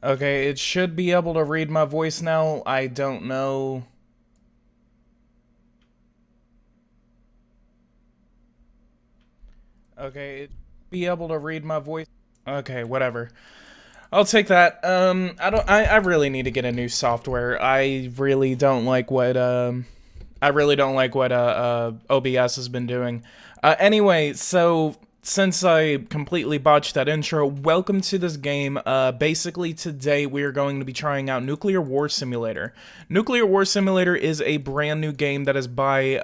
Okay, it should be able to read my voice now. I don't know. Okay, it be able to read my voice. Okay, whatever. I'll take that. I really need to get a new software. I really don't like what OBS has been doing. Anyway, so since I completely botched that intro, welcome to this game. Basically, today we are going to be trying out Nuclear War Simulator. Nuclear War Simulator is a brand new game that is by,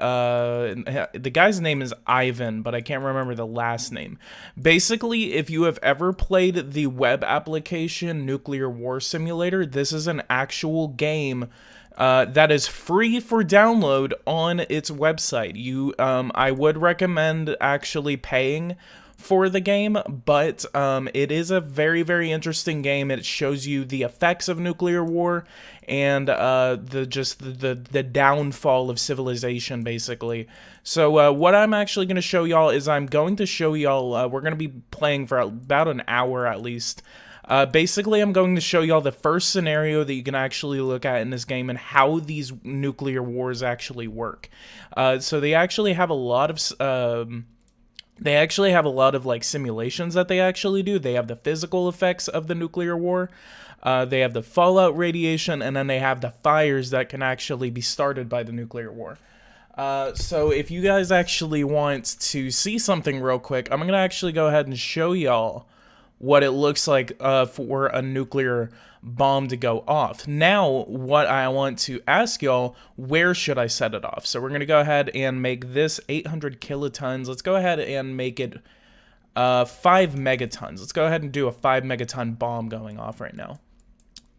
the guy's name is Ivan, but I can't remember the last name. Basically, if you have ever played the web application Nuclear War Simulator, this is an actual game that is free for download on its website. I would recommend actually paying for the game, but it is a very, very interesting game. It shows you the effects of nuclear war and the downfall of civilization, basically. So what I'm actually going to show y'all is I'm going to show y'all. We're going to be playing for about an hour at least. Basically, I'm going to show y'all the first scenario that you can actually look at in this game and how these nuclear wars actually work. So they actually have a lot of like simulations that they actually do. They have the physical effects of the nuclear war. They have the fallout radiation, and then they have the fires that can actually be started by the nuclear war. So if you guys actually want to see something real quick, I'm going to actually go ahead and show y'all what it looks like for a nuclear bomb to go off. Now, what I want to ask y'all, where should I set it off? So we're going to go ahead and make this 800 kilotons. Let's go ahead and make it 5 megatons. Let's go ahead and do a 5 megaton bomb going off right now.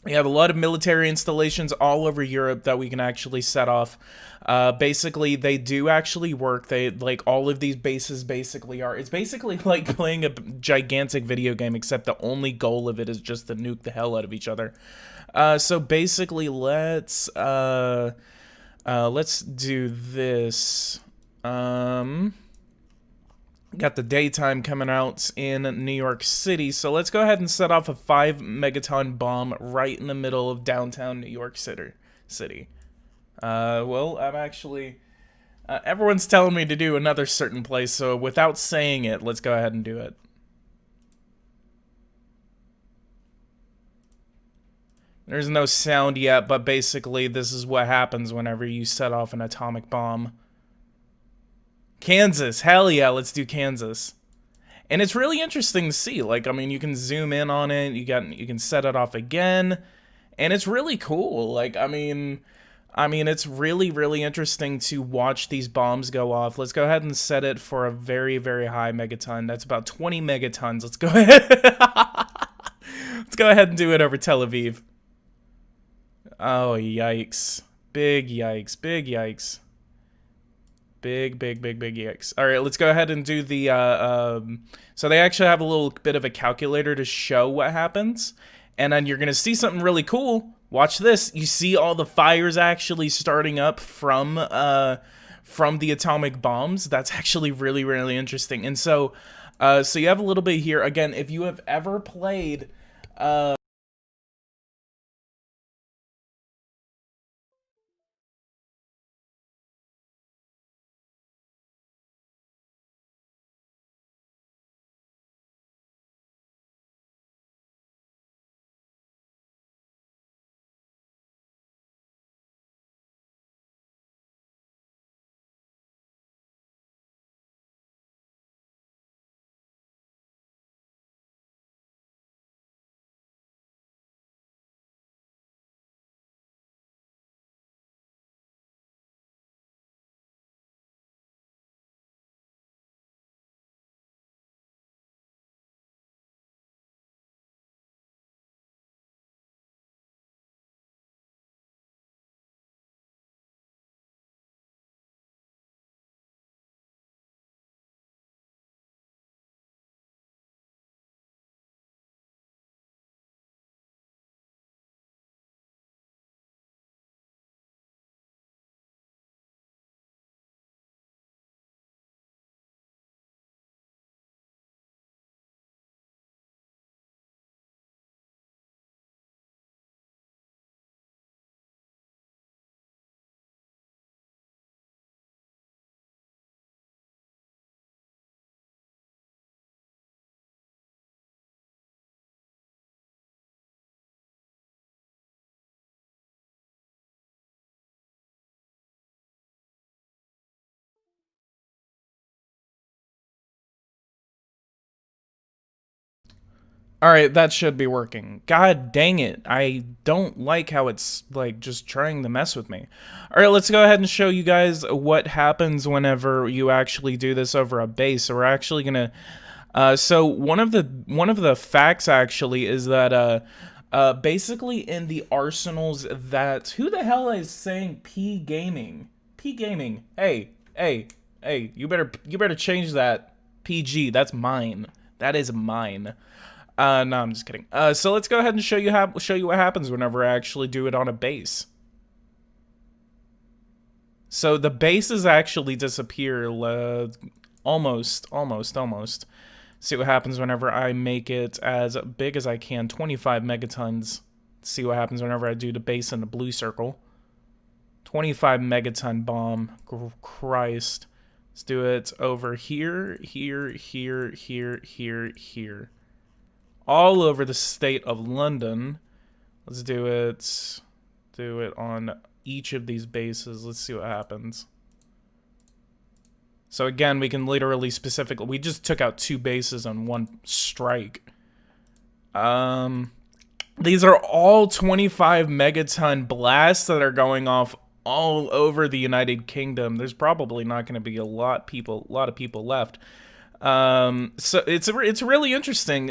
We have a lot of military installations all over Europe that we can actually set off. Basically, they do actually work. They, like, all of these bases basically are. It's basically like playing a gigantic video game, except the only goal of it is just to nuke the hell out of each other. So basically, let's do this. Got the daytime coming out in New York City, so let's go ahead and set off a 5 megaton bomb right in the middle of downtown New York City. Well, I'm actually... everyone's telling me to do another certain place, so without saying it, let's go ahead and do it. There's no sound yet, but basically this is what happens whenever you set off an atomic bomb. Kansas, hell yeah, let's do Kansas. And it's really interesting to see. Like, I mean, you can zoom in on it. You can set it off again, and it's really cool. Like, I mean, it's really, really interesting to watch these bombs go off. Let's go ahead and set it for a very, very high megaton. That's about 20 megatons. Let's go ahead. Let's go ahead and do it over Tel Aviv. Oh, yikes. Big yikes. Big yikes. Big yikes. All right, let's go ahead and do the, so they actually have a little bit of a calculator to show what happens. And then you're going to see something really cool. Watch this. You see all the fires actually starting up from the atomic bombs. That's actually really, really interesting. And so, so you have a little bit here. Again, if you have ever played, Alright, that should be working. God dang it. I don't like how it's, like, just trying to mess with me. Alright, let's go ahead and show you guys what happens whenever you actually do this over a base. So we're actually gonna... so one of the facts, actually, is that, basically in the arsenals that... Who the hell is saying P Gaming? P Gaming. Hey, you better change that. PG, that's mine. That is mine. No, I'm just kidding. So let's go ahead and show you what happens whenever I actually do it on a base. So the bases actually disappear, almost. See what happens whenever I make it as big as I can, 25 megatons. See what happens whenever I do the base in the blue circle. 25 megaton bomb. Christ. Let's do it over here. All over the state of London. Let's do it on each of these bases. Let's see what happens. So again, we can literally specifically... We just took out 2 bases on 1 strike. These are all 25 megaton blasts that are going off all over the United Kingdom. There's probably not going to be a lot of people left. So it's really interesting.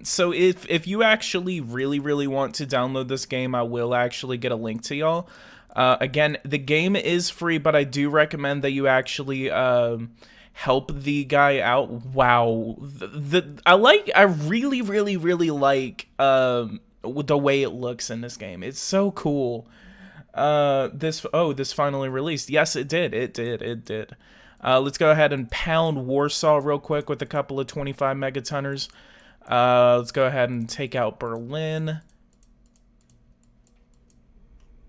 So if you actually really want to download this game, I will actually get a link to y'all. Again, the game is free, but I do recommend that you actually help the guy out. Wow, I really like the way it looks in this game. It's so cool. This finally released. Yes, it did. Let's go ahead and pound Warsaw real quick with a couple of 25 megatonners. Let's go ahead and take out Berlin.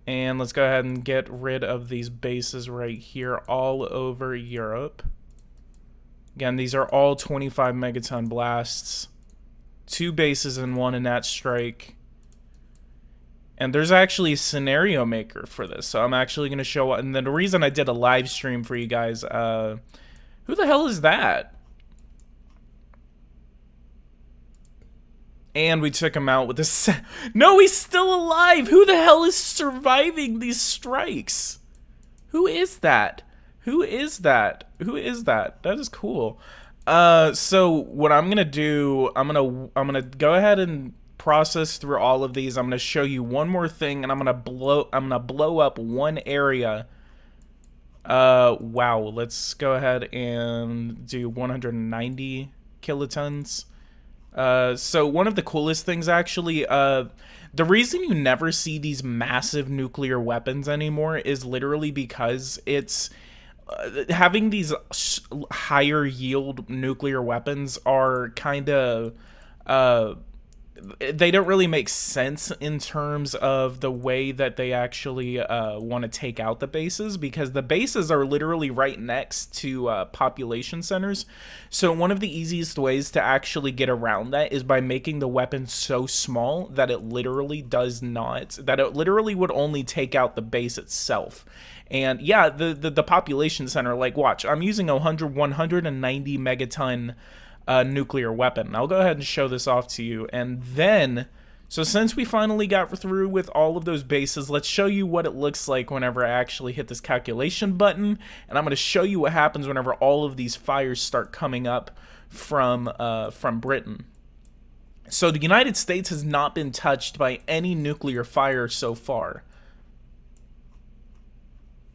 And let's go ahead and get rid of these bases right here all over Europe. Again, these are all 25 megaton blasts. 2 bases in 1 in that strike. And there's actually a scenario maker for this, so I'm actually going to show... And then the reason I did a live stream for you guys, who the hell is that? And we took him out with this... No, he's still alive! Who the hell is surviving these strikes? Who is that? Who is that? That is cool. So what I'm going to do, I'm going to go ahead and process through all of these. I'm going to show you one more thing, and I'm going to blow up one area. Wow, let's go ahead and do 190 kilotons. So one of the coolest things, actually, the reason you never see these massive nuclear weapons anymore is literally because it's having these higher yield nuclear weapons are kind of they don't really make sense in terms of the way that they actually want to take out the bases, because the bases are literally right next to population centers. So one of the easiest ways to actually get around that is by making the weapon so small that it literally would only take out the base itself. And yeah, the population center, like, watch, I'm using 190 megaton nuclear weapon. I'll go ahead and show this off to you. And then, so since we finally got through with all of those bases, let's show you what it looks like whenever I actually hit this calculation button. And I'm going to show you what happens whenever all of these fires start coming up from Britain. So the United States has not been touched by any nuclear fire so far.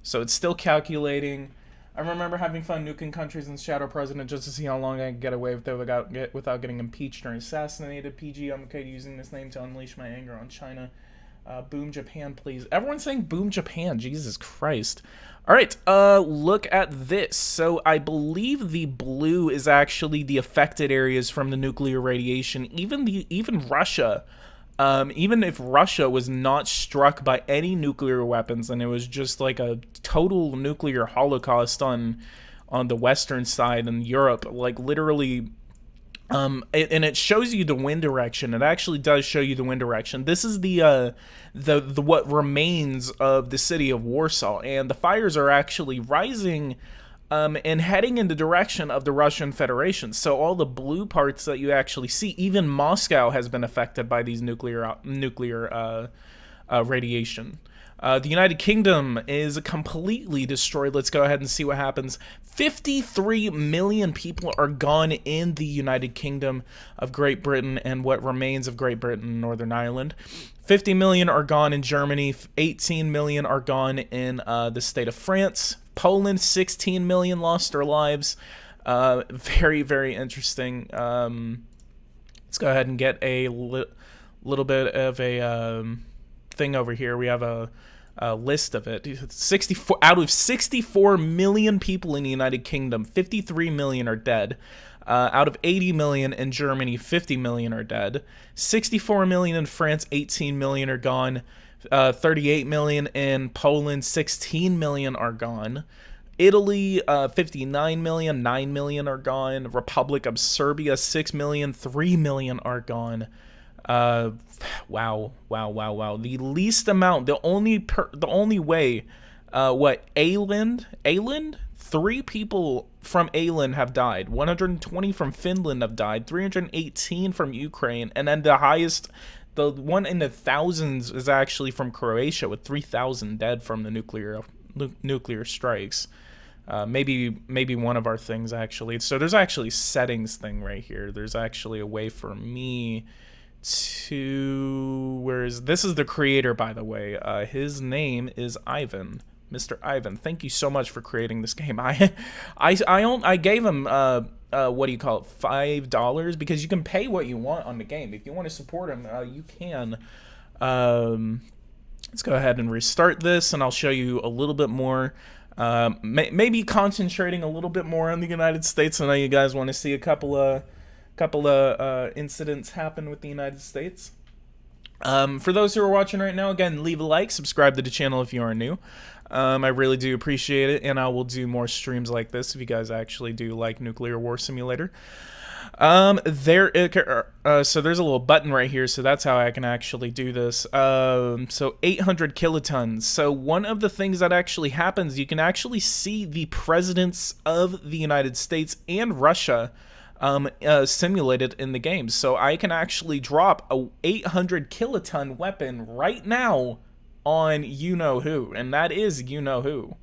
So it's still calculating. I remember having fun nuking countries and shadow president just to see how long I could get away with it without getting impeached or assassinated. PG, I'm okay using this name to unleash my anger on China. Boom Japan, please. Everyone's saying boom Japan. Jesus Christ. All right, look at this. So I believe the blue is actually the affected areas from the nuclear radiation. Even Russia. Even if Russia was not struck by any nuclear weapons and it was just like a total nuclear holocaust on the western side and Europe, like literally, and it shows you the wind direction. It actually does show you the wind direction. This is the what remains of the city of Warsaw, and the fires are actually rising and heading in the direction of the Russian Federation. So all the blue parts that you actually see, even Moscow has been affected by these nuclear radiation. The United Kingdom is completely destroyed. Let's go ahead and see what happens. 53 million people are gone in the United Kingdom of Great Britain and what remains of Great Britain and Northern Ireland. 50 million are gone in Germany. 18 million are gone in the state of France. Poland, 16 million lost their lives. Very, very interesting. Let's go ahead and get a little bit of a thing over here. We have a list of it. 64 out of 64 million people in the United Kingdom, 53 million are dead. Out of 80 million in Germany, 50 million are dead. 64 million in France, 18 million are gone. 38 million in Poland, 16 million are gone. Italy, 59 million, 9 million are gone. Republic of Serbia, 6 million, 3 million are gone. Wow. The least amount, the only way, Åland? 3 people from Åland have died. 120 from Finland have died. 318 from Ukraine. And then the highest, the one in the thousands is actually from Croatia with 3,000 dead from the nuclear strikes. Maybe one of our things actually. So there's actually settings thing right here. There's actually a way for me to, this is the creator, by the way. His name is Ivan. Mr. Ivan, thank you so much for creating this game. I gave him what do you call it, $5, because you can pay what you want on the game. If you want to support him, you can. Let's go ahead and restart this, and I'll show you a little bit more. Maybe concentrating a little bit more on the United States. I know you guys want to see a couple of incidents happen with the United States. For those who are watching right now, again, leave a like, subscribe to the channel if you are new. I really do appreciate it, and I will do more streams like this if you guys actually do like Nuclear War Simulator. So there's a little button right here, so that's how I can actually do this. So 800 kilotons. So one of the things that actually happens, you can actually see the presidents of the United States and Russia simulated in the game. So I can actually drop a 800 kiloton weapon right now on you-know-who, and that is you-know-who.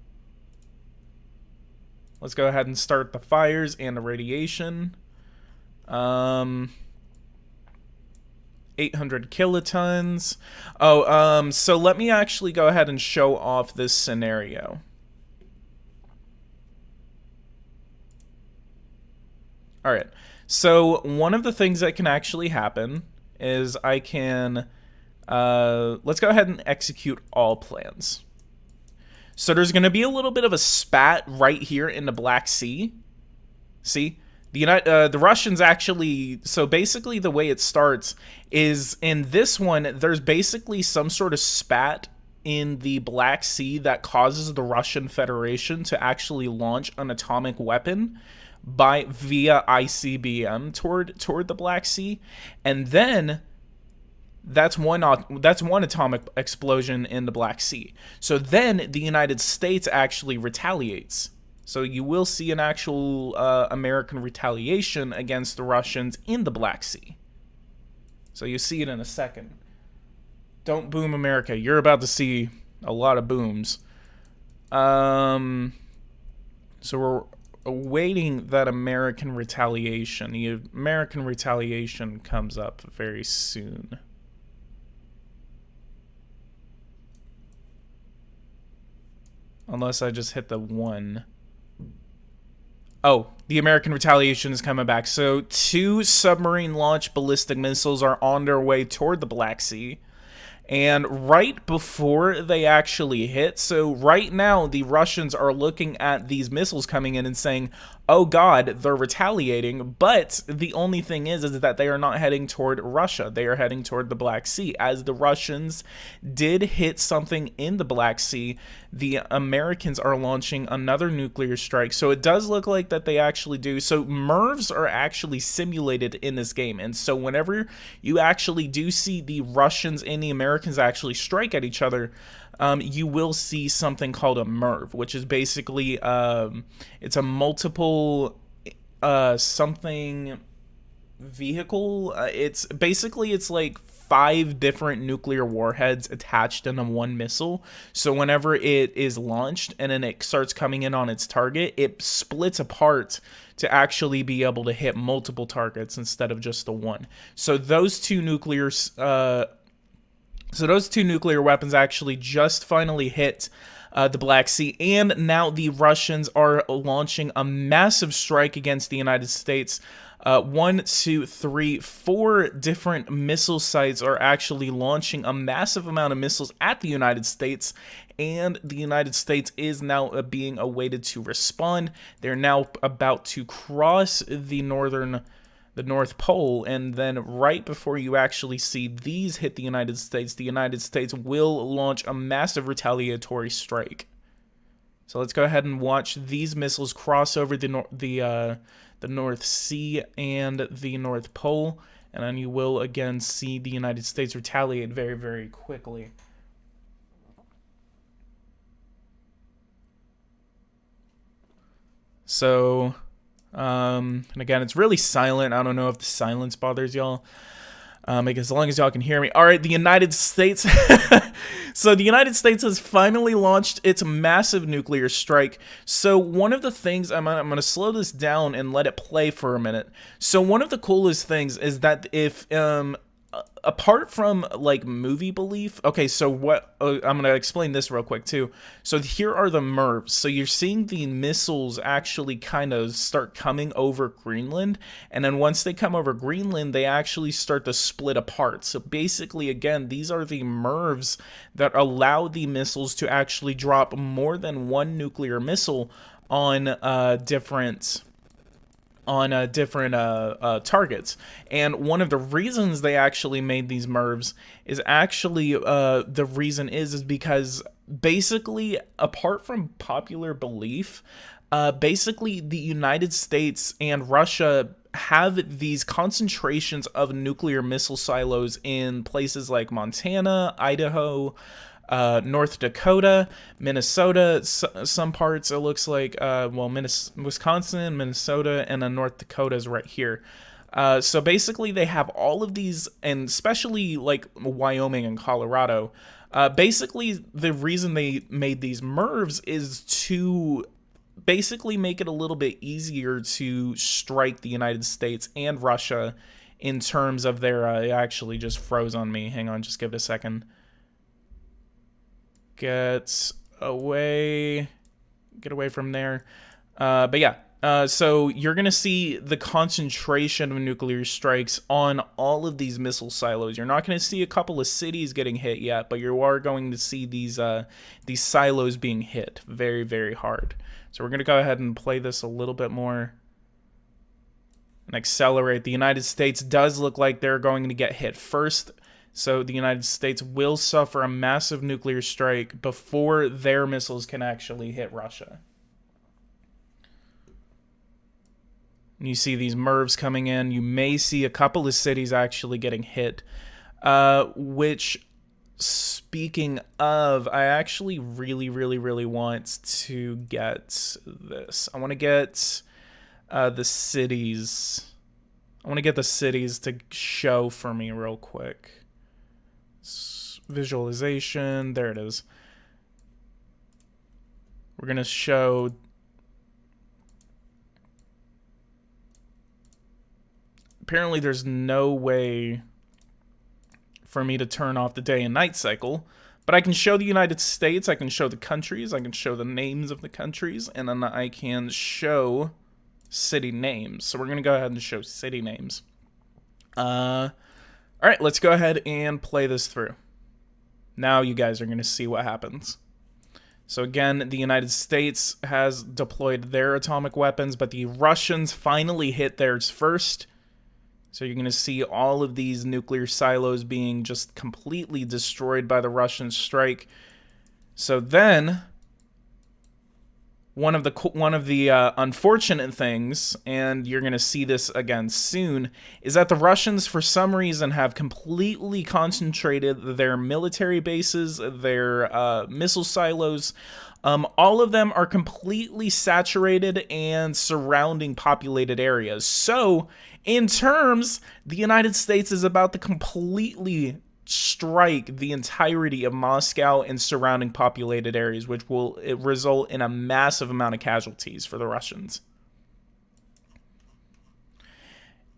Let's go ahead and start the fires and the radiation. 800 kilotons. So let me actually go ahead and show off this scenario. All right. So one of the things that can actually happen is I can, let's go ahead and execute all plans. So there's going to be a little bit of a spat right here in the Black Sea. See? The Russians actually, so basically the way it starts is in this one, there's basically some sort of spat in the Black Sea that causes the Russian Federation to actually launch an atomic weapon via ICBM toward the Black Sea, and then that's one atomic explosion in the Black Sea. So then the United States actually retaliates. So you will see an actual American retaliation against the Russians in the Black Sea. So you see it in a second. Don't boom America. You're about to see a lot of booms. So we're awaiting that American retaliation. The American retaliation comes up very soon. Unless I just hit the one. Oh, the American retaliation is coming back. So 2 submarine-launched ballistic missiles are on their way toward the Black Sea. And right before they actually hit, so right now the Russians are looking at these missiles coming in and saying, oh God, they're retaliating. But the only thing is that they are not heading toward Russia. They are heading toward the Black Sea. As the Russians did hit something in the Black Sea, the Americans are launching another nuclear strike. So it does look like that they actually do. So MIRVs are actually simulated in this game. And so whenever you actually do see the Russians and the Americans actually strike at each other, you will see something called a MERV, which is basically it's a multiple something vehicle. It's basically it's like 5 different nuclear warheads attached into one missile. So whenever it is launched and then it starts coming in on its target, it splits apart to actually be able to hit multiple targets instead of just the one. So those two nuclear weapons actually just finally hit the Black Sea, and now the Russians are launching a massive strike against the United States. 1, 2, 3, 4 different missile sites are actually launching a massive amount of missiles at the United States, and the United States is now being awaited to respond. They're now about to cross the North Pole, and then right before you actually see these hit the United States will launch a massive retaliatory strike. So let's go ahead and watch these missiles cross over the North Sea and the North Pole, and then you will again see the United States retaliate very, very quickly. So, and again, it's really silent. I don't know if the silence bothers y'all. As long as y'all can hear me. All right, the United States. So the United States has finally launched its massive nuclear strike. So one of the things, I'm going to slow this down and let it play for a minute. So one of the coolest things is that if, apart from like movie belief, okay, so what, I'm going to explain this real quick too. So here are the MERVs. So you're seeing the missiles actually kind of start coming over Greenland, and then once they come over Greenland, they actually start to split apart. So basically, again, these are the MERVs that allow the missiles to actually drop more than one nuclear missile on different targets. And one of the reasons they actually made these MERVs is actually the reason is because basically, apart from popular belief, basically the United States and Russia have these concentrations of nuclear missile silos in places like Montana, Idaho, North Dakota, Minnesota, some parts it looks like, Wisconsin, Minnesota, and then North Dakota is right here. So basically they have all of these, and especially like Wyoming and Colorado. Basically the reason they made these MERVs is to basically make it a little bit easier to strike the United States and Russia in terms of their, it actually just froze on me. Hang on, just give it a second. Get away from there. But yeah, so you're going to see the concentration of nuclear strikes on all of these missile silos. You're not going to see a couple of cities getting hit yet, but you are going to see these silos being hit very, very hard. So we're going to go ahead and play this a little bit more and accelerate. The United States does look like they're going to get hit first. So the United States will suffer a massive nuclear strike before their missiles can actually hit Russia. And you see these MERVs coming in. You may see a couple of cities actually getting hit. Which, speaking of, I actually really, really, really want to get this. I want to get the cities. I want to get the cities to show for me real quick. Visualization, there it is. We're going to show apparently there's no way for me to turn off the day and night cycle, but I can show the United States, I can show the countries, I can show the names of the countries, and then I can show city names. So we're going to go ahead and show city names. All right, let's go ahead and play this through. Now you guys are going to see what happens. So again, the United States has deployed their atomic weapons, but the Russians finally hit theirs first. So you're going to see all of these nuclear silos being just completely destroyed by the Russian strike. So then, one of the unfortunate things, and you're going to see this again soon, is that the Russians, for some reason, have completely concentrated their military bases, their missile silos. All of them are completely saturated and surrounding populated areas. So, in terms, the United States is about to completely strike the entirety of Moscow and surrounding populated areas, which will result in a massive amount of casualties for the Russians.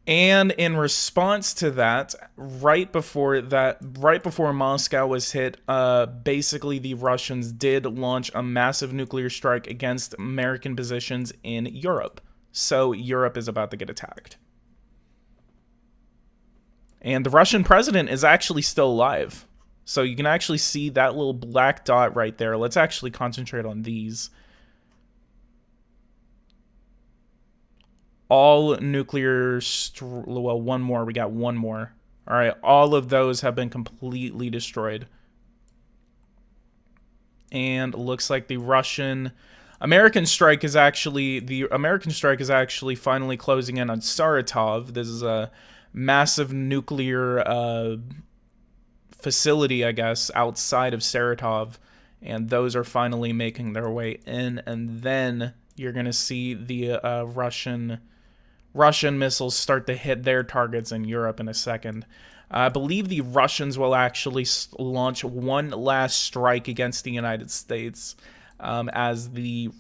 And in response to that, right before Moscow was hit, basically the Russians did launch a massive nuclear strike against American positions in Europe. So Europe is about to get attacked. And the Russian president is actually still alive. So you can actually see that little black dot right there. Let's actually concentrate on these. All nuclear... well, one more. We got one more. All right, all of those have been completely destroyed. And it looks like the American strike is actually finally closing in on Saratov. This is a massive nuclear facility, I guess, outside of Saratov, and those are finally making their way in. And then you're gonna see the Russian missiles start to hit their targets in Europe in a second. I believe the Russians will actually launch one last strike against the United States, as the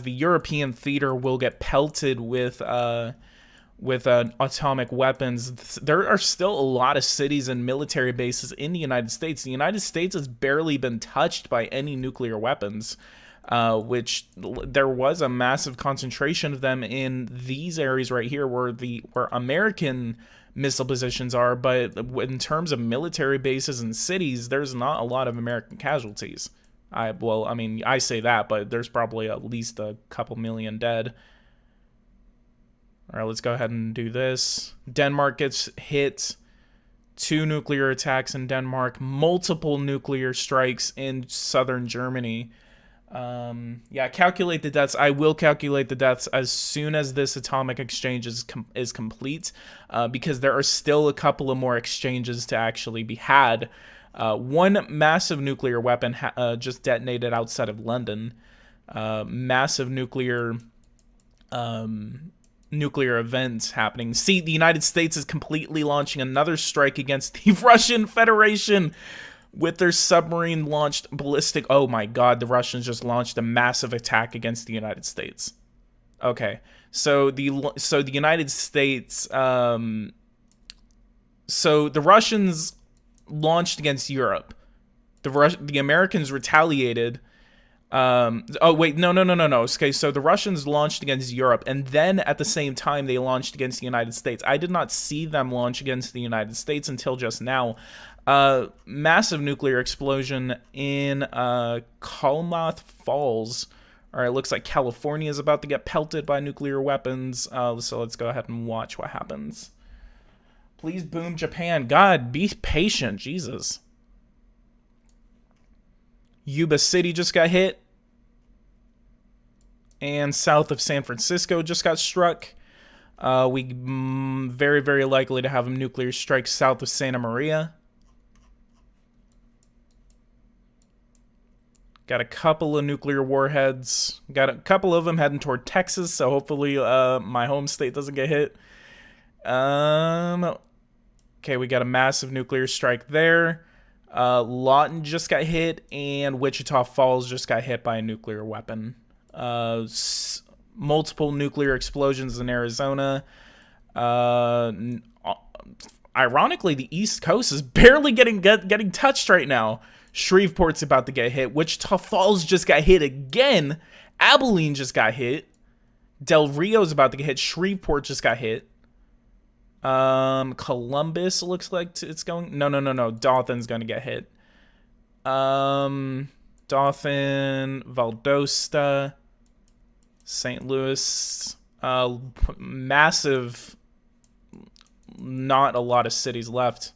European theater will get pelted with atomic weapons. There are still a lot of cities and military bases in the United States. The United States has barely been touched by any nuclear weapons, which there was a massive concentration of them in these areas right here where American missile positions are. But in terms of military bases and cities, there's not a lot of American casualties. I say that, but there's probably at least a couple million dead. All right, let's go ahead and do this. Denmark gets hit. 2 nuclear attacks in Denmark. Multiple nuclear strikes in southern Germany. Calculate the deaths. I will calculate the deaths as soon as this atomic exchange is complete, because there are still a couple of more exchanges to actually be had. One massive nuclear weapon just detonated outside of London. Massive nuclear events happening. See, the United States is completely launching another strike against the Russian Federation with their submarine-launched ballistic... Oh my god, the Russians just launched a massive attack against the United States. Okay, so the United States... so the Russians launched against Europe. The Americans retaliated... oh wait, no. Okay, so the Russians launched against Europe, and then at the same time they launched against the United States. I did not see them launch against the United States until just now. Massive nuclear explosion in Klamath Falls. All right, looks like California is about to get pelted by nuclear weapons. So let's go ahead and watch what happens. Please boom Japan. God, be patient. Jesus. Yuba City just got hit. And south of San Francisco just got struck. We very, very likely to have a nuclear strike south of Santa Maria. Got a couple of nuclear warheads. Got a couple of them heading toward Texas, so hopefully my home state doesn't get hit. Okay, we got a massive nuclear strike there. Lawton just got hit, and Wichita Falls just got hit by a nuclear weapon. Multiple nuclear explosions in Arizona. Ironically, the East Coast is barely getting touched right now. Shreveport's about to get hit. Wichita Falls just got hit again. Abilene just got hit. Del Rio's about to get hit. Shreveport just got hit. Columbus looks like it's going... No. Dothan's going to get hit. Dothan, Valdosta, St. Louis. Massive... Not a lot of cities left.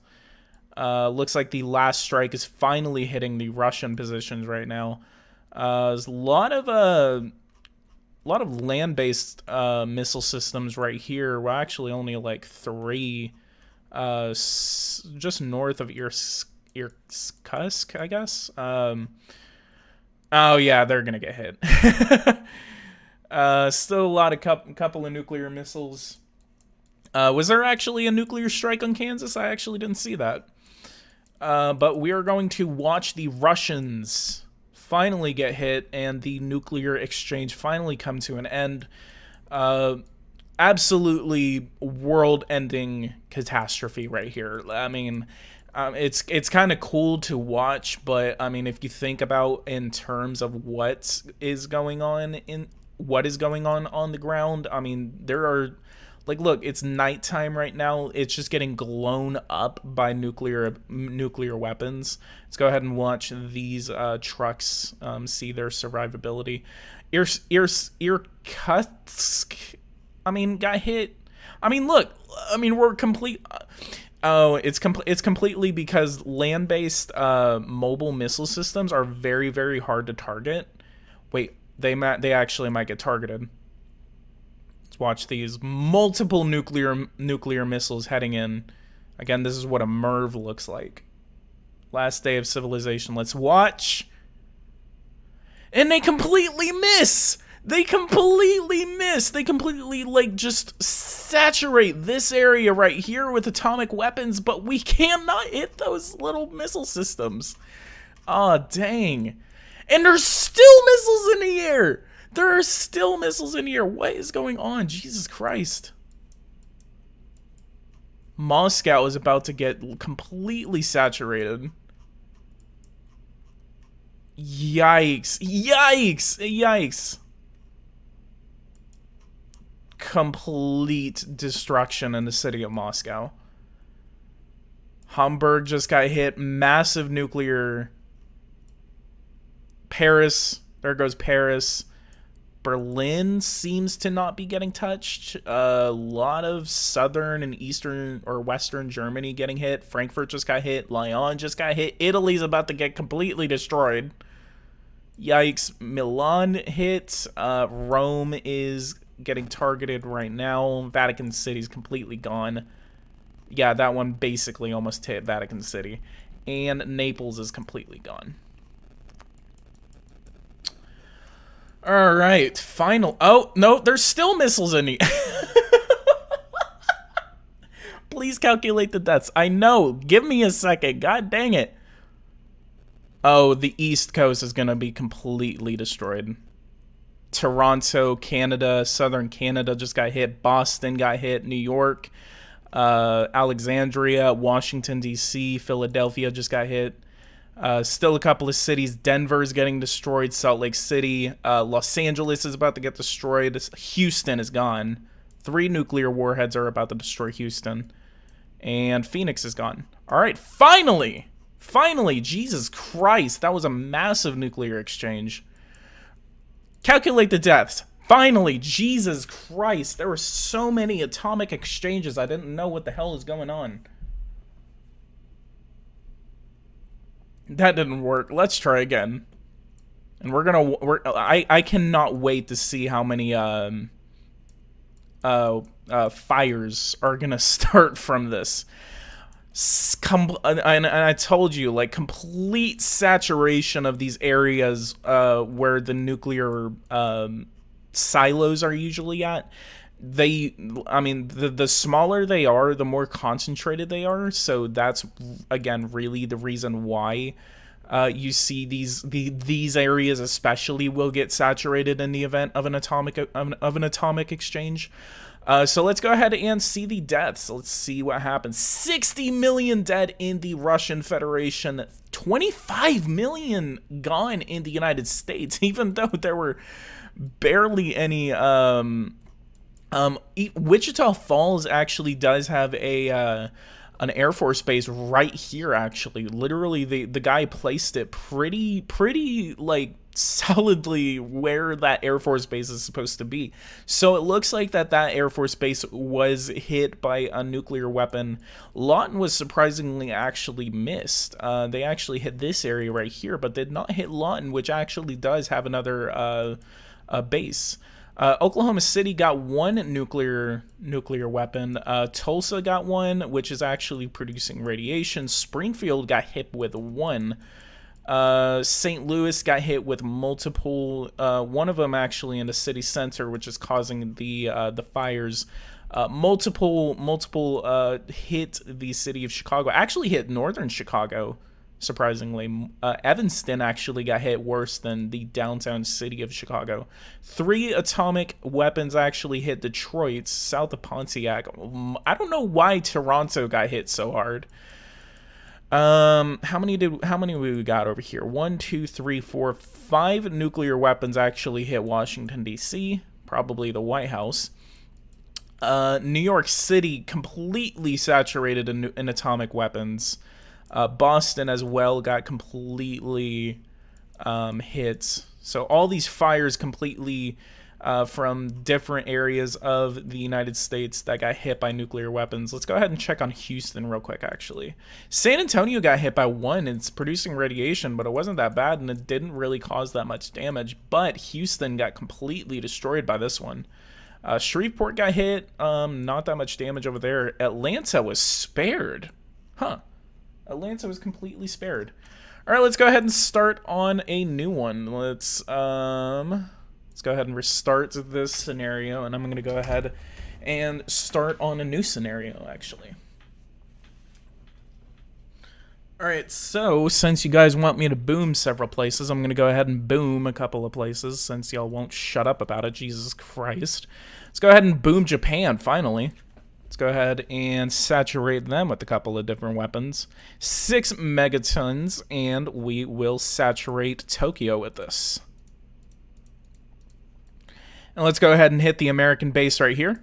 Looks like the last strike is finally hitting the Russian positions right now. There's a lot of lot of land-based missile systems right here. We're actually only like 3 just north of Irkutsk, I guess. Oh yeah, they're gonna get hit. Still a lot of couple of nuclear missiles. Was there actually a nuclear strike on Kansas? I actually didn't see that. But we are going to watch the Russians finally get hit and the nuclear exchange finally come to an end. Absolutely world-ending catastrophe right here. I mean, it's kind of cool to watch, but I mean, if you think about in terms of what is going on on the ground, I mean, there are, like, look, it's nighttime right now. It's just getting blown up by nuclear weapons. Let's go ahead and watch these trucks see their survivability. Irkutsk, I mean, got hit. I mean, look, I mean, we're complete. Oh, it's completely because land-based mobile missile systems are very, very hard to target. Wait, they actually might get targeted. Let's watch these multiple nuclear missiles heading in. Again, this is what a MIRV looks like. Last day of civilization. Let's watch. And they completely miss. They completely miss. They completely, like, just saturate this area right here with atomic weapons, but we cannot hit those little missile systems. Aw, dang. And there's still missiles in the air. There are still missiles in the air. What is going on? Jesus Christ. Moscow is about to get completely saturated. Yikes. Yikes. Yikes. Complete destruction in the city of Moscow. Hamburg just got hit. Massive nuclear. Paris. There goes Paris. Berlin seems to not be getting touched. A lot of southern and eastern or western Germany getting hit. Frankfurt just got hit. Lyon just got hit. Italy's about to get completely destroyed. Yikes. Milan hit. Rome is getting targeted right now. Vatican City's completely gone. Yeah, that one basically almost hit Vatican City. And Naples is completely gone. Alright, final. Oh, no, there's still missiles in the... Please calculate the deaths. I know. Give me a second. God dang it. Oh, the East Coast is going to be completely destroyed. Toronto, Canada, Southern Canada just got hit. Boston got hit. New York, Alexandria, Washington, D.C., Philadelphia just got hit. Still a couple of cities. Denver is getting destroyed. Salt Lake City. Los Angeles is about to get destroyed. Houston is gone. 3 nuclear warheads are about to destroy Houston. And Phoenix is gone. All right, finally! Finally! Jesus Christ, that was a massive nuclear exchange. Calculate the deaths. Finally, Jesus Christ. There were so many atomic exchanges. I didn't know what the hell is going on. That didn't work. Let's try again. And I cannot wait to see how many fires are gonna start from this. And I told you, like, complete saturation of these areas where the nuclear silos are usually at. I mean, the smaller they are, the more concentrated they are. So that's, again, really the reason why you see these areas especially will get saturated in the event of an atomic exchange. So let's go ahead and see the deaths. Let's see what happens. 60 million dead in the Russian Federation. 25 million gone in the United States, even though there were barely any... Wichita Falls actually does have an Air Force base right here, actually. Literally, the guy placed it pretty, like, solidly where that Air Force base is supposed to be. So it looks like that Air Force base was hit by a nuclear weapon. Lawton was surprisingly actually missed. They actually hit this area right here, but did not hit Lawton, which actually does have another base. Oklahoma City got one nuclear weapon. Tulsa got one, which is actually producing radiation. Springfield got hit with one. St. Louis got hit with multiple. One of them actually in the city center, which is causing the fires. Multiple hit the city of Chicago. Actually hit northern Chicago. Surprisingly, Evanston actually got hit worse than the downtown city of Chicago. 3 atomic weapons actually hit Detroit, south of Pontiac. I don't know why Toronto got hit so hard. How many we got over here? 1, 2, 3, 4, 5 nuclear weapons actually hit Washington D.C., probably the White House. New York City completely saturated in atomic weapons. Boston as well got completely hit. So all these fires completely from different areas of the United States that got hit by nuclear weapons. Let's go ahead and check on Houston real quick, actually. San Antonio got hit by one. It's producing radiation, but it wasn't that bad, and it didn't really cause that much damage. But Houston got completely destroyed by this one. Shreveport got hit. Not that much damage over there. Atlanta was spared. Huh. Atlanta was completely spared. All right, let's go ahead and start on a new one. Let's go ahead and restart this scenario, and I'm going to go ahead and start on a new scenario, actually. All right, so since you guys want me to boom several places, I'm going to go ahead and boom a couple of places since y'all won't shut up about it. Jesus Christ. Let's go ahead and boom Japan, finally. Let's go ahead and saturate them with a couple of different weapons. 6 megatons, and we will saturate Tokyo with this. And let's go ahead and hit the American base right here.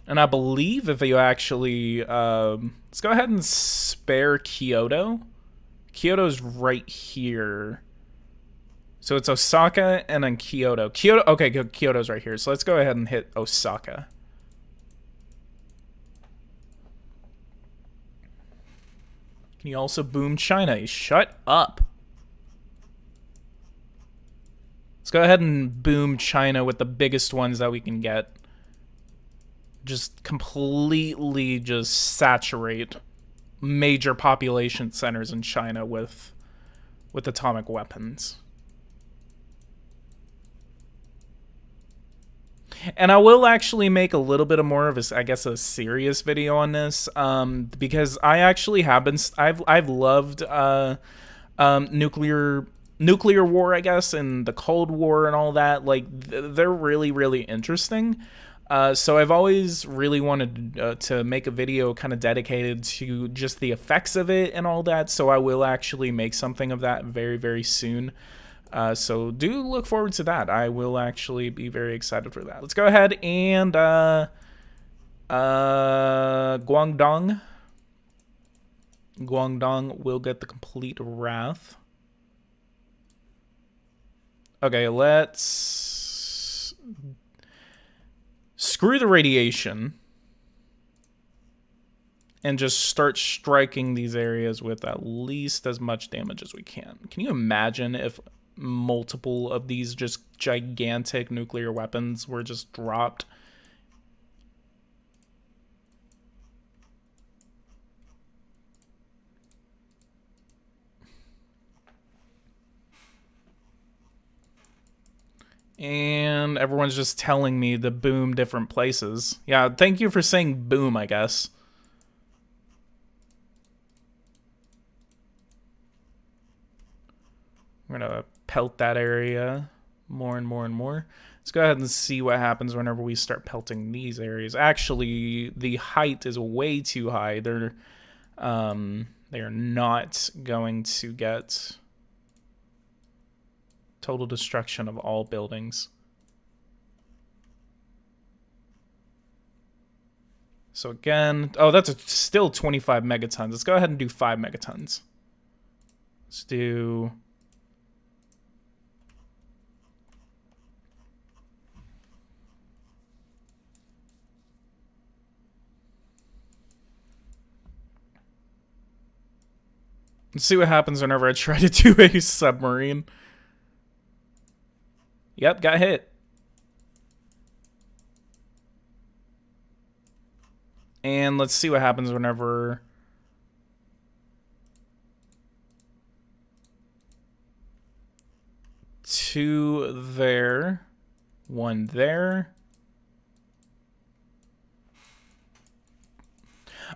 And I believe if you actually... let's go ahead and spare Kyoto. Kyoto's right here. So it's Osaka and then Kyoto. Okay, Kyoto's right here. So let's go ahead and hit Osaka. Can you also boom China? Shut up. Let's go ahead and boom China with the biggest ones that we can get. Just completely just saturate major population centers in China with atomic weapons. And I will actually make a little bit of more of a, I guess, a serious video on this, because I actually have been, I've loved nuclear war, I guess, and the Cold War and all that. Like, they're really, really interesting. So I've always really wanted to make a video kind of dedicated to just the effects of it and all that. So I will actually make something of that very, very soon. So do look forward to that. I will actually be very excited for that. Let's go ahead and Guangdong will get the complete wrath. Okay, let's screw the radiation and just start striking these areas with at least as much damage as we can. Can you imagine if multiple of these just gigantic nuclear weapons were just dropped? And everyone's just telling me to boom different places. Yeah, thank you for saying boom, I guess. We're gonna pelt that area more and more and more. Let's go ahead and see what happens whenever we start pelting these areas. Actually, the height is way too high. They are not going to get total destruction of all buildings. So again, oh, that's still 25 megatons. Let's go ahead and do 5 megatons. Let's do... Let's see what happens whenever I try to do a submarine. Yep, got hit. And let's see what happens whenever... Two there. One there.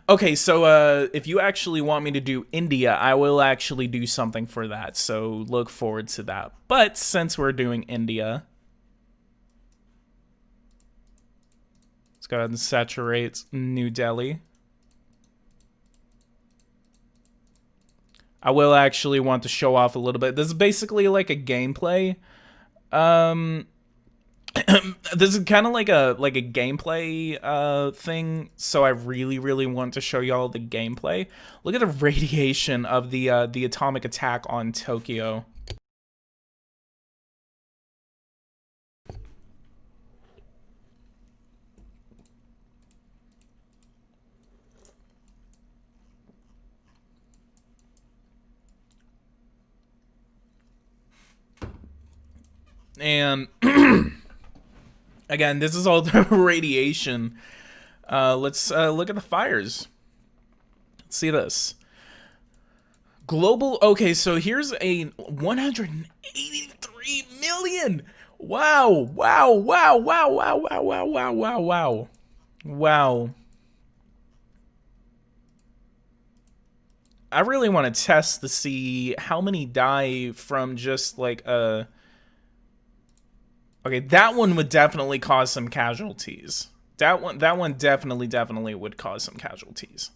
Okay, so if you actually want me to do India, I will actually do something for that. So look forward to that. But since we're doing India, let's go ahead and saturate New Delhi. I will actually want to show off a little bit. This is basically like a gameplay. This is kind of like a gameplay thing, so I really want to show y'all the gameplay. Look at the radiation of the atomic attack on Tokyo. And again, this is all the radiation. Let's look at the fires. Let's see this. Global, okay, so here's a 183 million. Wow. I really want to test to see how many die from just like a... Okay, that one would definitely cause some casualties. That one definitely would cause some casualties.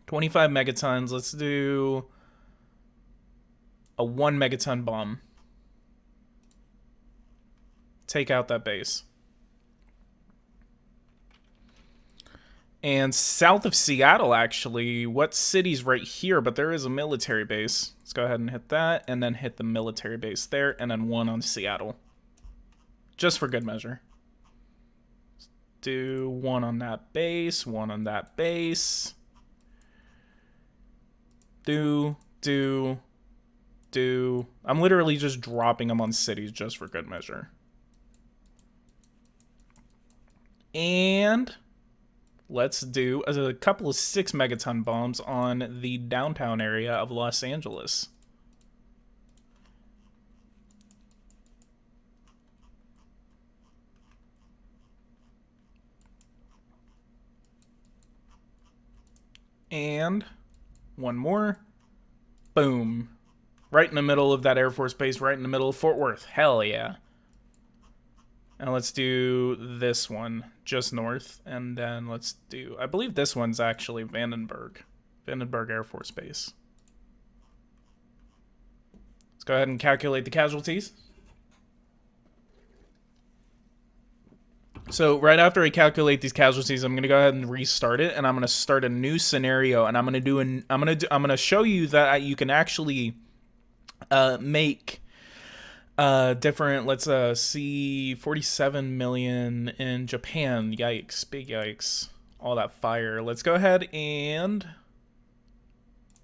25 megatons. Let's do a 1 megaton bomb. Take out that base. And south of Seattle, actually, what city's right here? But there is a military base. Let's go ahead and hit that, and then hit the military base there, and then one on Seattle. Just for good measure. Let's do one on that base, one on that base. Do. I'm literally just dropping them on cities just for good measure. And let's do a couple of 6 megaton bombs on the downtown area of Los Angeles. And one more. Boom. Right in the middle of that Air Force Base, right in the middle of Fort Worth. Hell yeah. And let's do this one just north. And then let's do, I believe this one's actually Vandenberg Air Force Base. Let's go ahead and calculate the casualties. So right after I calculate these casualties, I'm gonna go ahead and restart it, and I'm gonna start a new scenario, and I'm gonna show you that you can actually make different. Let's see, 47 million in Japan. Yikes! Big yikes! All that fire. Let's go ahead and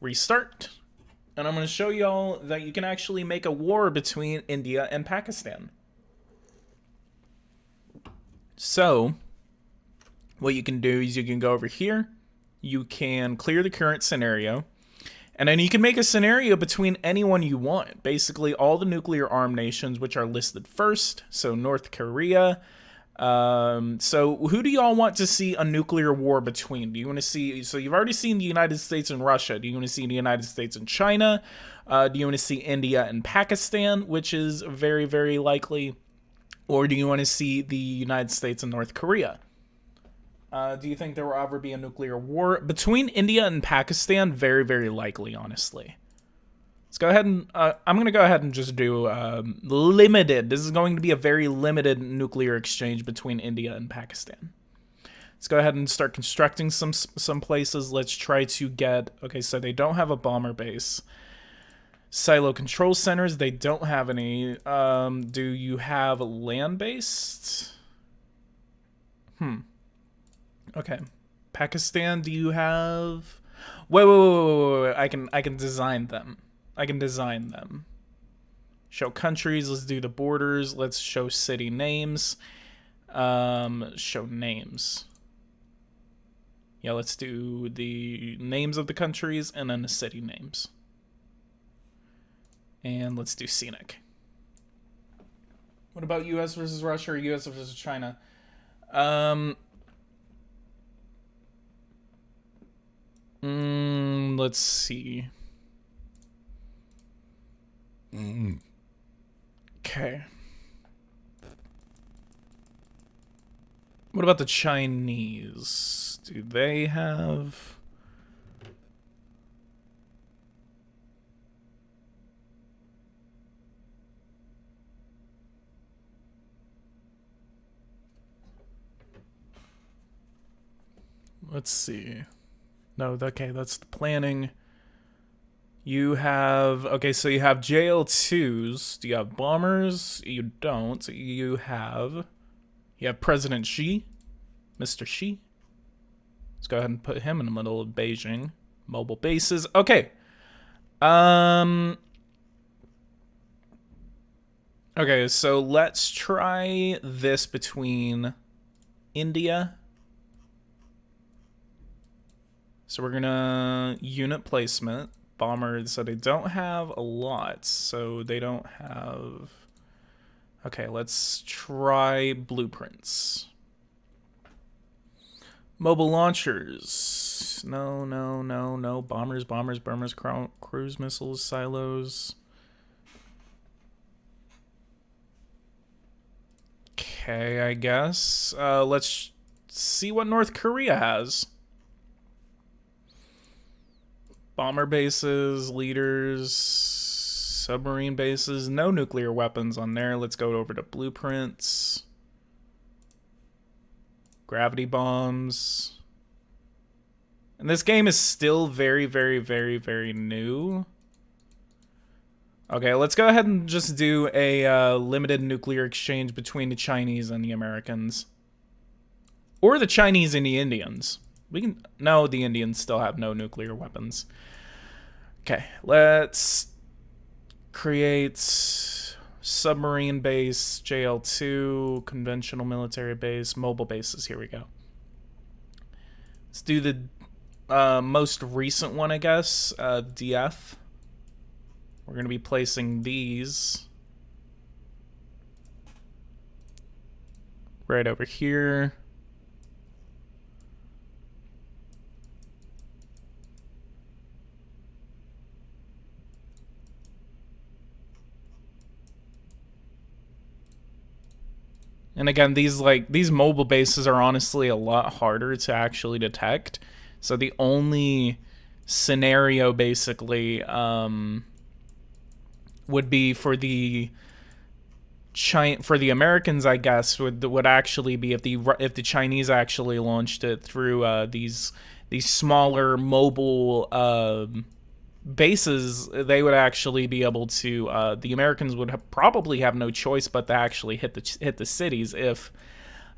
restart, and I'm gonna show y'all that you can actually make a war between India and Pakistan. So, what you can do is you can go over here, you can clear the current scenario, and then you can make a scenario between anyone you want. Basically, all the nuclear armed nations which are listed first, so North Korea. So, who do y'all want to see a nuclear war between? Do you want to see, so you've already seen the United States and Russia. Do you want to see the United States and China? Do you want to see India and Pakistan, which is very likely? Or do you want to see the United States and North Korea? Do you think there will ever be a nuclear war between India and Pakistan? Very likely, honestly. Let's go ahead and... I'm going to go ahead and just do limited. This is going to be a very limited nuclear exchange between India and Pakistan. Let's go ahead and start constructing some places. Let's try to get... Okay, so they don't have a bomber base. Silo control centers, they don't have any. Do you have land-based? Okay. Pakistan, do you have... Wait. I can design them. I can design them. Show countries. Let's do the borders. Let's show city names. Show names. Yeah, let's do the names of the countries and then the city names. And let's do scenic. What about US versus Russia or US versus China? Let's see. Okay. What about the Chinese? Do they have... Let's see. No, okay, that's the planning. You have... Okay, so you have JL2s. Do you have bombers? You don't. You have President Xi. Mr. Xi. Let's go ahead and put him in the middle of Beijing. Mobile bases. Okay. Okay, so let's try this between India. So we're gonna unit placement. Bombers, so they don't have a lot. So they don't have... Okay, let's try blueprints. Mobile launchers. No. Bombers, cruise missiles, silos. Okay, I guess. Let's see what North Korea has. Bomber bases, leaders, submarine bases. No nuclear weapons on there. Let's go over to blueprints. Gravity bombs. And this game is still very new. Okay, let's go ahead and just do a limited nuclear exchange between the Chinese and the Americans. Or the Chinese and the Indians. We can... No, the Indians still have no nuclear weapons. Okay, let's create submarine base, JL2, conventional military base, mobile bases. Here we go. Let's do the most recent one, I guess, DF. We're going to be placing these right over here. And again, these mobile bases are honestly a lot harder to actually detect. So the only scenario basically would be for the Americans, I guess, would actually be if the Chinese actually launched it through these smaller mobile bases. They would actually be able to. The Americans would probably have no choice but to actually hit the cities if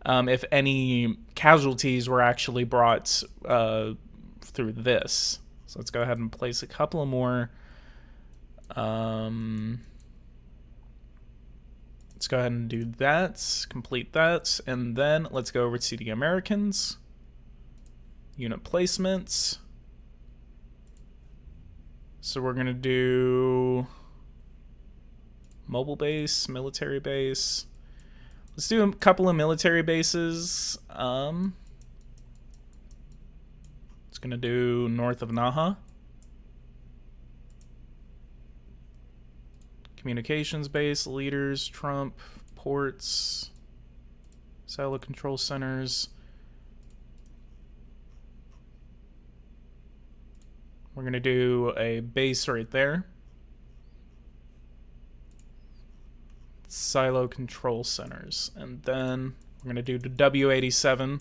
any casualties were actually brought through this. So let's go ahead and place a couple of more. Let's go ahead and do that, complete that, and then let's go over to the Americans. Unit placements. So we're gonna do mobile base, military base. Let's do a couple of military bases. It's gonna do north of Naha. Communications base, leaders, Trump, ports, silo control centers. We're going to do a base right there. Silo control centers. And then we're going to do the W87.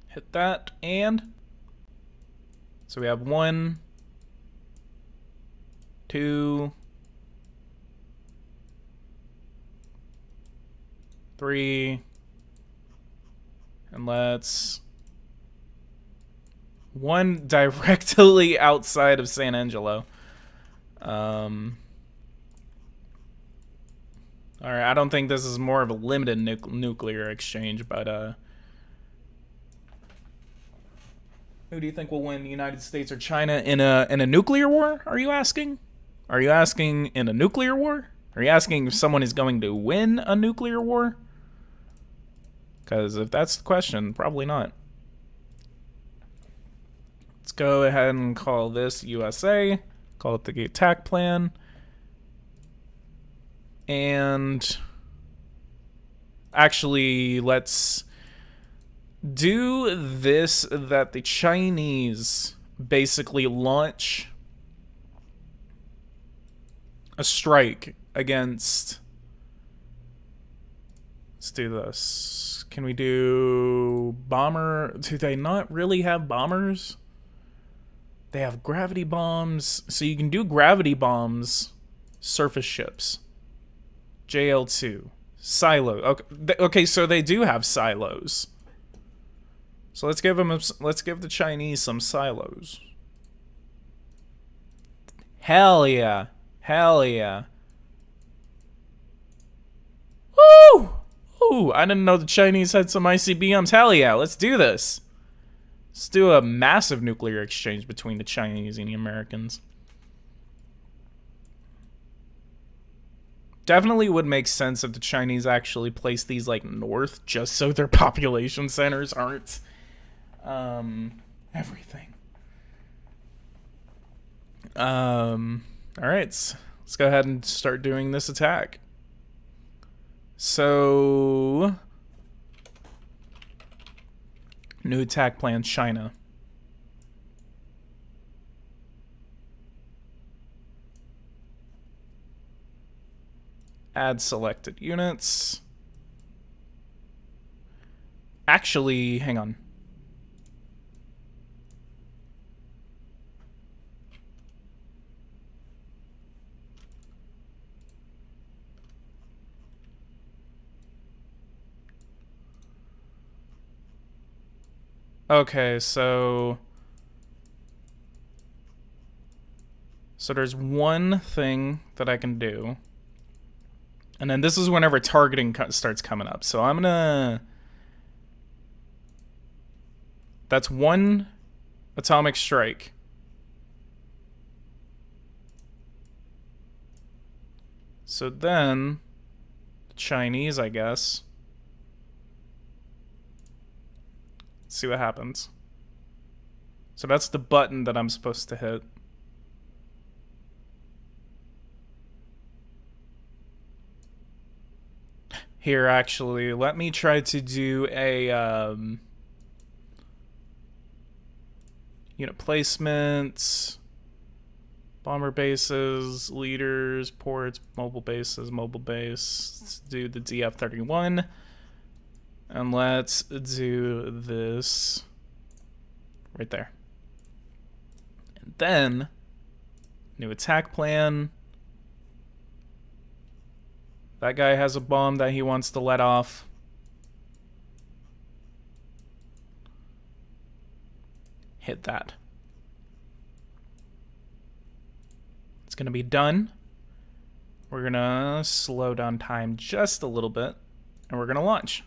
Hit that, and so we have 1, 2, 3. And let's... 1 directly outside of San Angelo. Alright, I don't think this is more of a limited nuclear exchange, but, who do you think will win, the United States or China in a nuclear war, are you asking? Are you asking in a nuclear war? Are you asking if someone is going to win a nuclear war? Because if that's the question, probably not. Let's go ahead and call this USA. Call it the attack plan. And actually, let's do this, that the Chinese basically launch a strike against... Let's do this. Can we do bomber? Do they not really have bombers? They have gravity bombs. So you can do gravity bombs, surface ships. JL2. Silo. Okay, so they do have silos. So let's give the Chinese some silos. Hell yeah. Hell yeah. Woo! Ooh, I didn't know the Chinese had some ICBMs. Hell yeah, let's do this. Let's do a massive nuclear exchange between the Chinese and the Americans. Definitely would make sense if the Chinese actually place these, like, north, just so their population centers aren't, everything. Alright, let's go ahead and start doing this attack. So... New attack plan, China. Add selected units. Actually, hang on. Okay, so there's one thing that I can do. And then this is whenever targeting starts coming up. So I'm gonna... That's 1 atomic strike. So then, the Chinese, I guess. Let's see what happens. So that's the button that I'm supposed to hit. Here, actually, let me try to do a unit placements, bomber bases, leaders, ports, mobile bases, mobile base. Let's do the DF-31. And let's do this right there. And then, new attack plan. That guy has a bomb that he wants to let off. Hit that. It's gonna be done. We're gonna slow down time just a little bit, and we're gonna launch.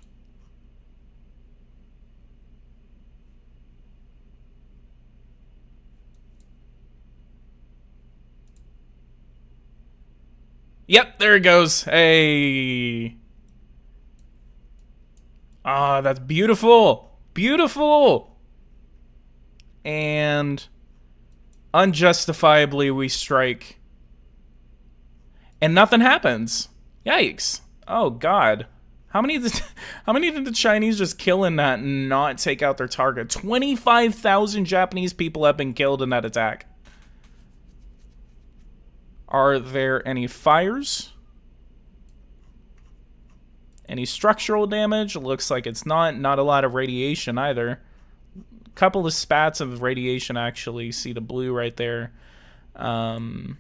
Yep, there it goes. Hey. Ah, that's beautiful. Beautiful. And unjustifiably we strike. And nothing happens. Yikes. Oh god. How many did the Chinese just kill in that and not take out their target? 25,000 Japanese people have been killed in that attack. Are there any fires? Any structural damage? Looks like it's not. Not a lot of radiation either. A couple of spats of radiation, actually. See the blue right there. Not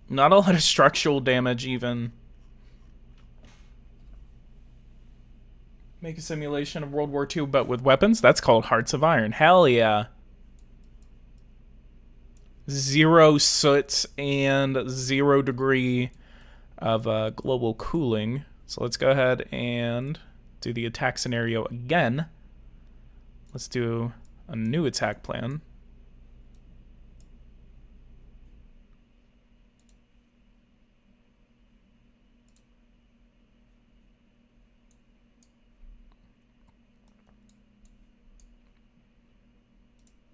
a lot of structural damage even. Make a simulation of World War II, but with weapons? That's called Hearts of Iron. Hell yeah. 0 soot and 0 degree of global cooling. So let's go ahead and do the attack scenario again. Let's do a new attack plan.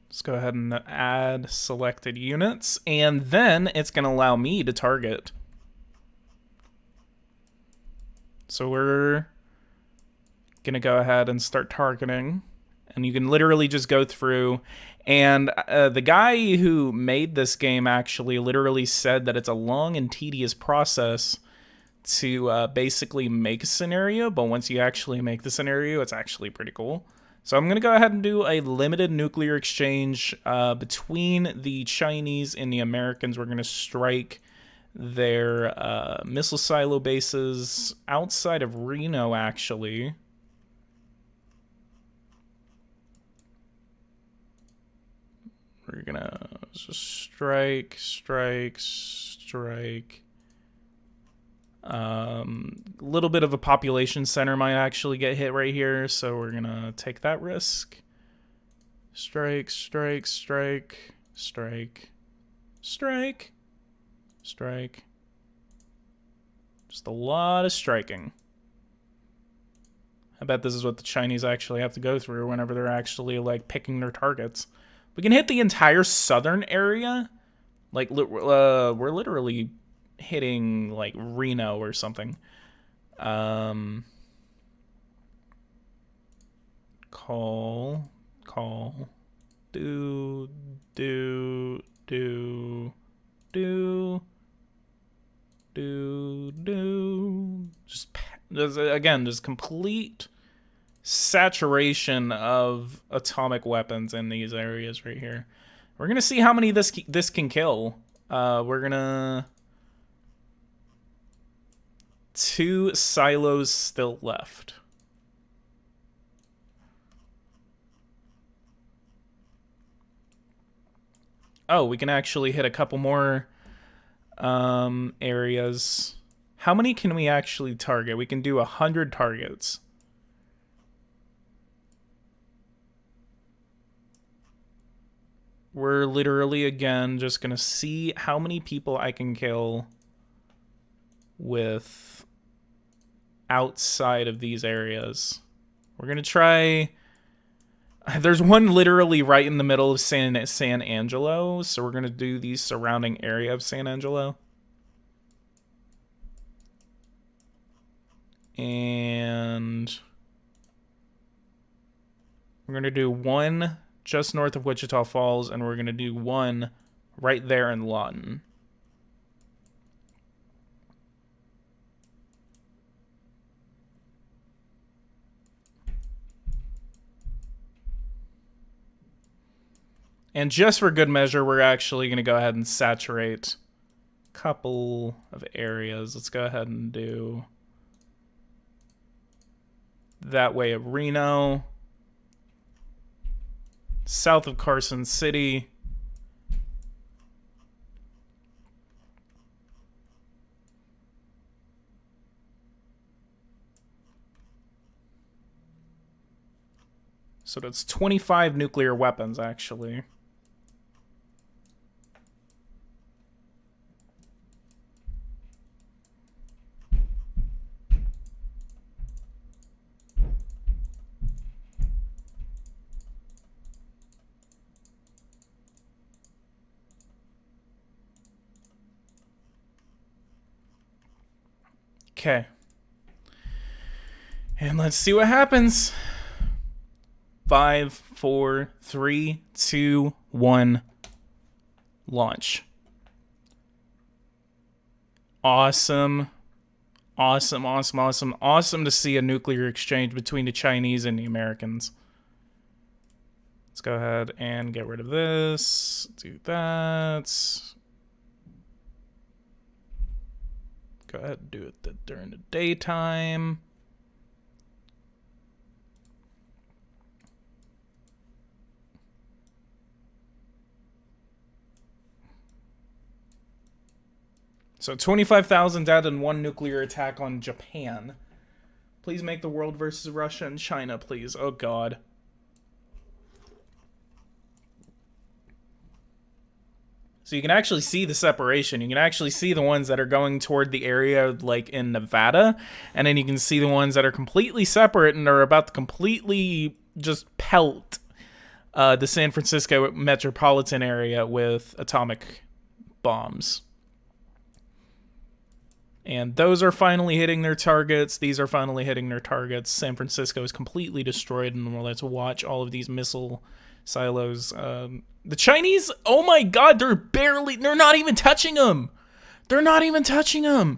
Let's go ahead and add selected units, and then it's going to allow me to target. So we're going to go ahead and start targeting, and you can literally just go through. And the guy who made this game actually literally said that it's a long and tedious process to basically make a scenario, but once you actually make the scenario, it's actually pretty cool. So I'm going to go ahead and do a limited nuclear exchange between the Chinese and the Americans. We're going to strike their missile silo bases outside of Reno, actually. We're going to just strike. Little bit of a population center might actually get hit right here, so we're gonna take that risk. Strike. Just a lot of striking. I bet this is what the Chinese actually have to go through whenever they're actually like picking their targets. We can hit the entire southern area. Like we're literally hitting like Reno or something. Call. Do. Just again, just complete saturation of atomic weapons in these areas right here. We're gonna see how many this can kill. We're gonna 2 silos still left. Oh, we can actually hit a couple more areas. How many can we actually target? We can do 100 targets. We're literally, again, just going to see how many people I can kill with outside of these areas. We're going to try... There's one literally right in the middle of San Angelo, so we're going to do the surrounding area of San Angelo. And we're going to do one just north of Wichita Falls, and we're going to do one right there in Lawton. And just for good measure, we're actually going to go ahead and saturate a couple of areas. Let's go ahead and do that way of Reno, south of Carson City, so that's 25 nuclear weapons, actually. Okay. And let's see what happens. 5, 4, 3, 2, 1. Launch. Awesome. Awesome to see a nuclear exchange between the Chinese and the Americans. Let's go ahead and get rid of this. Do that. Go ahead and do it during the daytime. So 25,000 dead in one nuclear attack on Japan. Please make the world versus Russia and China, please. Oh, God. So you can actually see the separation. You can actually see the ones that are going toward the area like in Nevada. And then you can see the ones that are completely separate and are about to completely just pelt the San Francisco metropolitan area with atomic bombs. And those are finally hitting their targets. These are finally hitting their targets. San Francisco is completely destroyed, and we'll have to watch all of these missile silos. The Chinese, oh my God, they're not even touching them. They're not even touching them.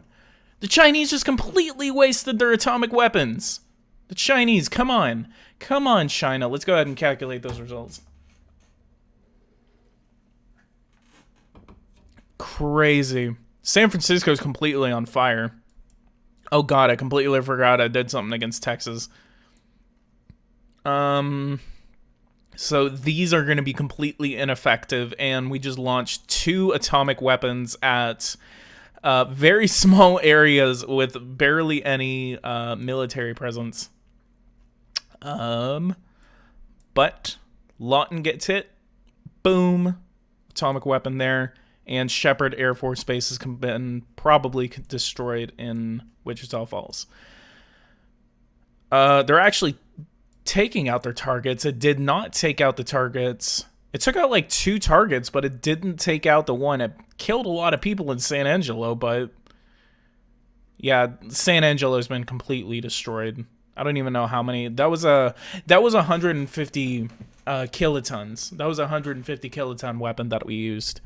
The Chinese just completely wasted their atomic weapons. The Chinese, come on. Come on, China. Let's go ahead and calculate those results. Crazy. San Francisco is completely on fire. Oh God, I completely forgot I did something against Texas. So these are going to be completely ineffective, and we just launched 2 atomic weapons at very small areas with barely any military presence. But Lawton gets hit. Boom. Atomic weapon there. And Shepherd Air Force Base has been probably destroyed in Wichita Falls. They're actually taking out their targets. It did not take out the targets. It took out like 2 targets, but it didn't take out the one. It killed a lot of people in San Angelo, but yeah, San Angelo's been completely destroyed. I don't even know how many. That was 150 kilotons. That was a 150 kiloton weapon that we used.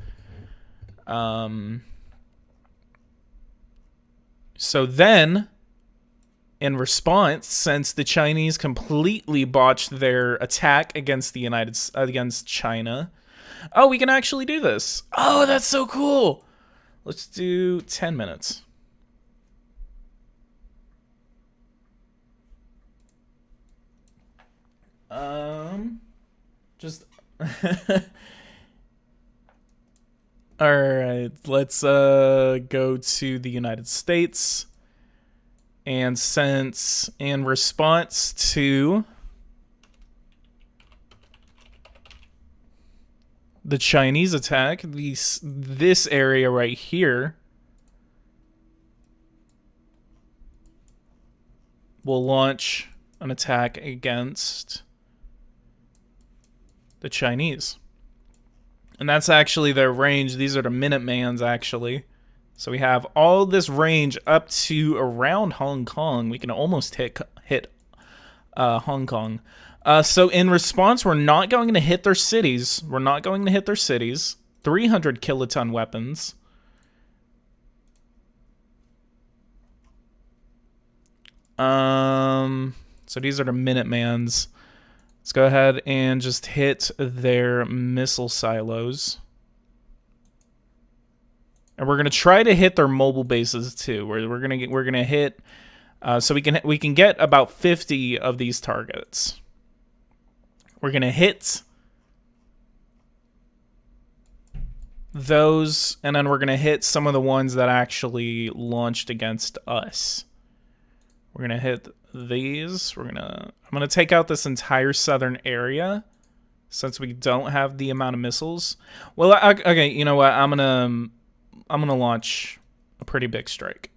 So then, in response, since the Chinese completely botched their attack against against China, oh, we can actually do this. Oh, that's so cool. Let's do 10 minutes. Just all right, let's go to the United States. And since in response to the Chinese attack, this area right here will launch an attack against the Chinese. And that's actually their range. These are the Minutemans, actually. So we have all this range up to around Hong Kong. We can almost hit Hong Kong. So in response, we're not going to hit their cities. 300 kiloton weapons. So these are the Minutemans. Let's go ahead and just hit their missile silos. And we're gonna try to hit their mobile bases too. We're gonna hit, so we can get about 50 of these targets. We're gonna hit those, and then we're gonna hit some of the ones that actually launched against us. We're gonna hit these. I'm gonna take out this entire southern area since we don't have the amount of missiles. Well, okay, you know what? I'm gonna launch a pretty big strike.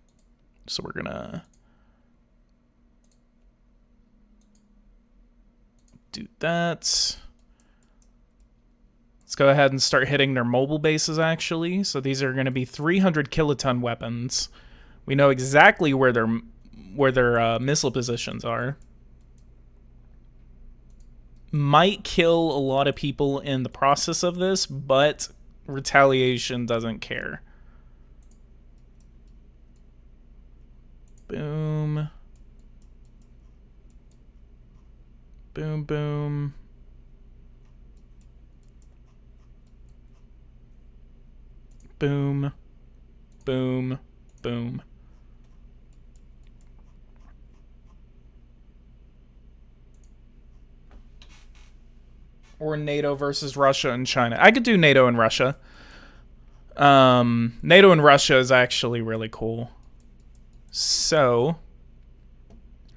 So we're gonna do that. Let's go ahead and start hitting their mobile bases, actually. So these are going to be 300 kiloton weapons. We know exactly where their missile positions are. Might kill a lot of people in the process of this, but retaliation doesn't care. Boom. Boom, boom. Boom. Boom. Boom. Or NATO versus Russia and China. I could do NATO and Russia. NATO and Russia is actually really cool. So,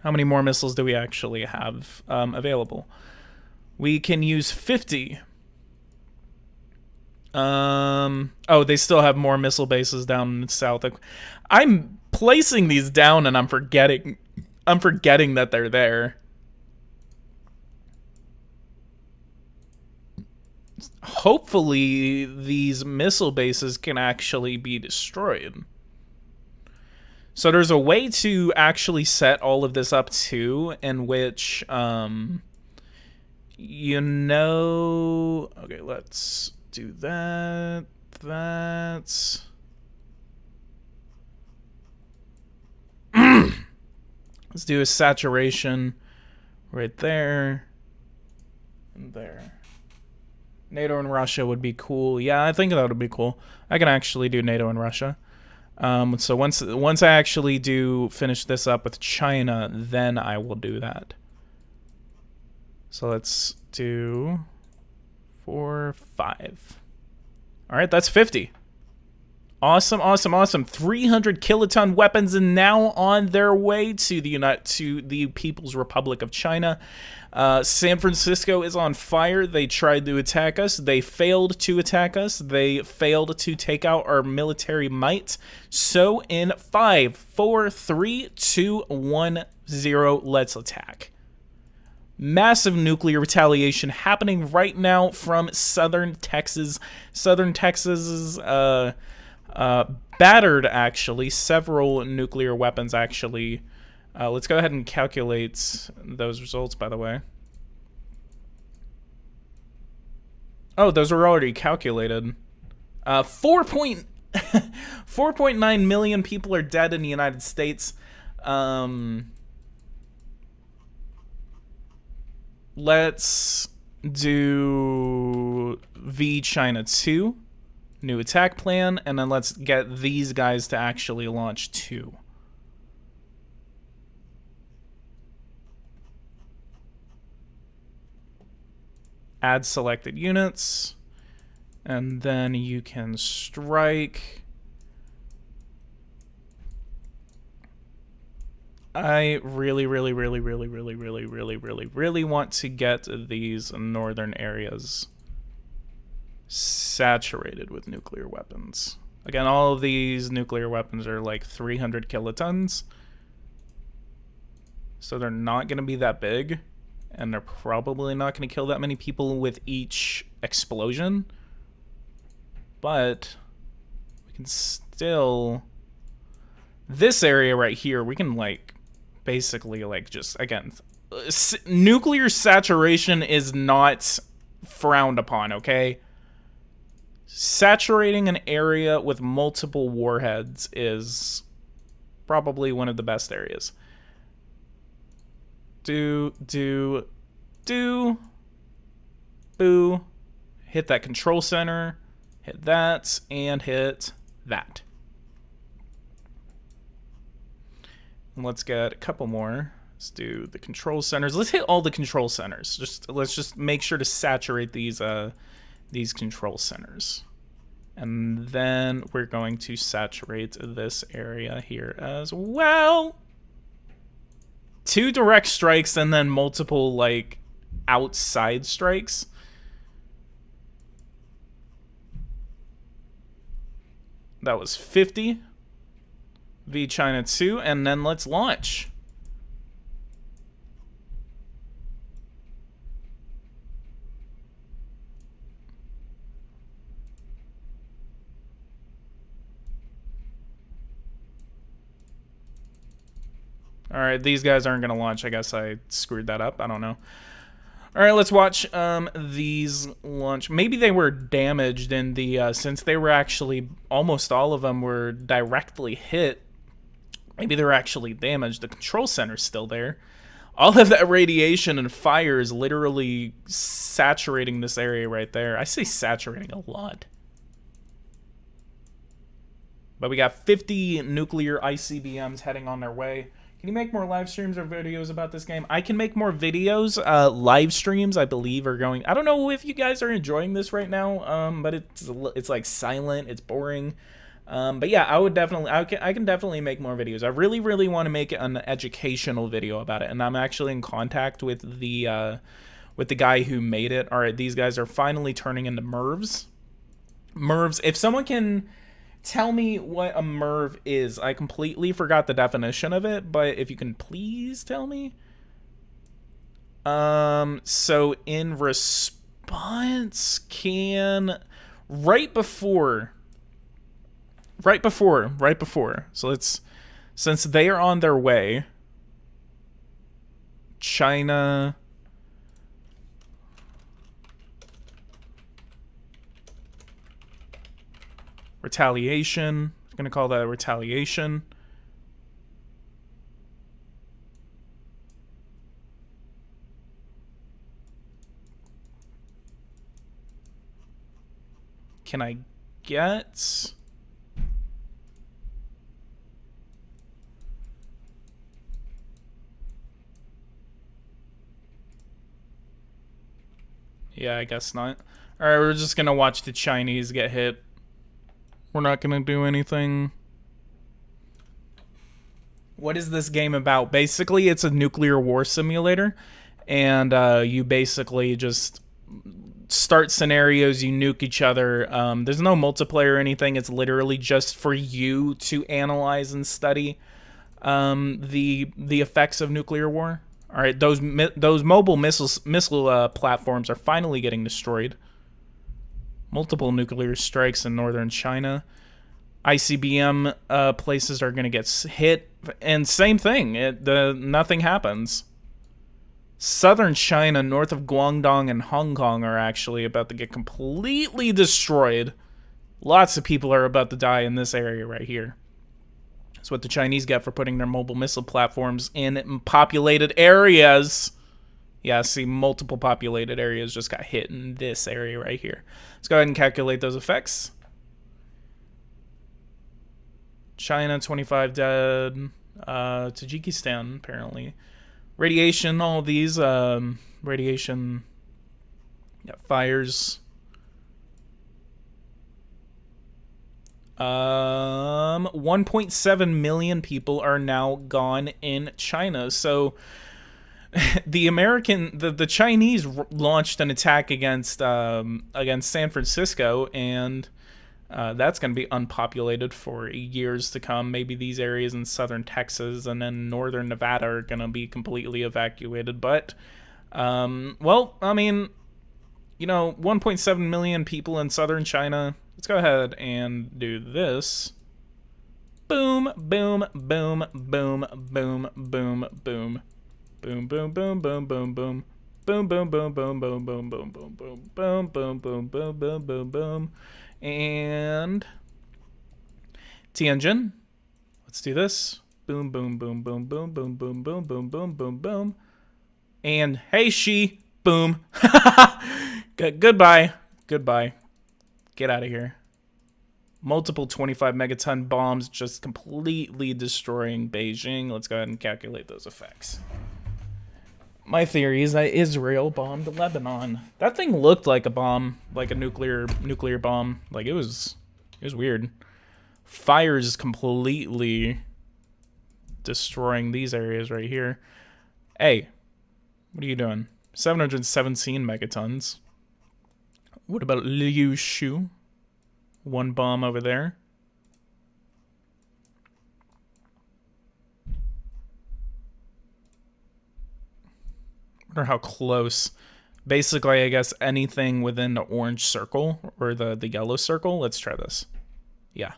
how many more missiles do we actually have available? We can use 50. Oh, they still have more missile bases down in the south. I'm placing these down and I'm forgetting that they're there. Hopefully, these missile bases can actually be destroyed. So there's a way to actually set all of this up too, in which, you know, okay, let's do that. Let's do a saturation right there and there. NATO and Russia would be cool. Yeah, I think that would be cool. I can actually do NATO and Russia. So once I actually do finish this up with China, then I will do that. So let's do 4, 5. All right, that's 50. Awesome, awesome, awesome. 300 kiloton weapons and now on their way to the People's Republic of China. San Francisco is on fire. They tried to attack us. They failed to attack us. They failed to take out our military might. So in 5, 4, 3, 2, 1, 0, let's attack. Massive nuclear retaliation happening right now from southern Texas. Southern Texas is battered, actually. Several nuclear weapons, actually. Let's go ahead and calculate those results, by the way. Oh, those were already calculated. 4.9 million people are dead in the United States. Let's do V China 2, new attack plan, and then let's get these guys to actually launch 2. Add selected units, and then you can strike. I really want to get these northern areas saturated with nuclear weapons. Again, all of these nuclear weapons are like 300 kilotons. So they're not going to be that big. And they're probably not going to kill that many people with each explosion. But we can still... This area right here, we can, like, basically, like, just, again... nuclear saturation is not frowned upon, okay? Saturating an area with multiple warheads is probably one of the best areas. Boo. Hit that control center. Hit that. And hit that. And let's get a couple more. Let's do the control centers. Let's hit all the control centers. Let's just make sure to saturate these control centers. And then we're going to saturate this area here as well. 2 direct strikes and then multiple, like, outside strikes. That was 50. V China 2, and then let's launch. Alright, these guys aren't going to launch. I guess I screwed that up. I don't know. Alright, let's watch these launch. Maybe they were damaged in the... since they were actually... almost all of them were directly hit. Maybe they're actually damaged. The control center's still there. All of that radiation and fire is literally saturating this area right there. I say saturating a lot. But we got 50 nuclear ICBMs heading on their way. Can you make more live streams or videos about this game? I can make more videos. Live streams, I believe, are going. I don't know if you guys are enjoying this right now, but it's like silent. It's boring. But yeah, I can definitely make more videos. I really, really want to make an educational video about it, and I'm actually in contact with the guy who made it. All right, these guys are finally turning into mervs. Mervs. If someone can tell me what a merv is. I completely forgot the definition of it, but if you can please tell me. So in response, right before. So since they are on their way, China. Retaliation. I'm gonna call that retaliation. Can I get... Yeah, I guess not. Alright, we're just gonna watch the Chinese get hit. We're not gonna do anything. What is this game about? Basically, it's a nuclear war simulator, and you basically just start scenarios, you nuke each other. There's no multiplayer or anything. It's literally just for you to analyze and study the effects of nuclear war. All right, those mobile missile platforms are finally getting destroyed. Multiple nuclear strikes in northern China. ICBM places are going to get hit, and same thing. Nothing happens. Southern China, north of Guangdong and Hong Kong, are actually about to get completely destroyed. Lots of people are about to die in this area right here. That's what the Chinese get for putting their mobile missile platforms in populated areas. Yeah, see, multiple populated areas just got hit in this area right here. Let's go ahead and calculate those effects. China, 25 dead. Tajikistan, apparently. Radiation, all these. Radiation. Yeah, fires. 1.7 million people are now gone in China. So the Chinese launched an attack against San Francisco, and that's going to be unpopulated for years to come. Maybe these areas in southern Texas and then northern Nevada are going to be completely evacuated. But, well, I mean, 1.7 million people in southern China. Let's go ahead and do this. Boom, boom, boom, boom, boom, boom, boom. Boom, boom, boom, boom, boom, boom. Boom, boom, boom, boom, boom, boom, boom, boom, boom, boom, boom, boom, boom, boom, boom, boom. And Tianjin. Let's do this. Boom, boom, boom, boom, boom, boom, boom, boom, boom, boom, boom, boom. And hey, she. Boom. Goodbye. Goodbye. Get out of here. Multiple 25 megaton bombs just completely destroying Beijing. Let's go ahead and calculate those effects. My theory is that Israel bombed Lebanon. That thing looked like a bomb, like a nuclear bomb. Like it was weird. Fires completely destroying these areas right here. Hey, what are you doing? 717 megatons. What about Liu Shu? One bomb over there. I wonder how close. Basically, I guess anything within the orange circle or the yellow circle. Let's try this. Yeah.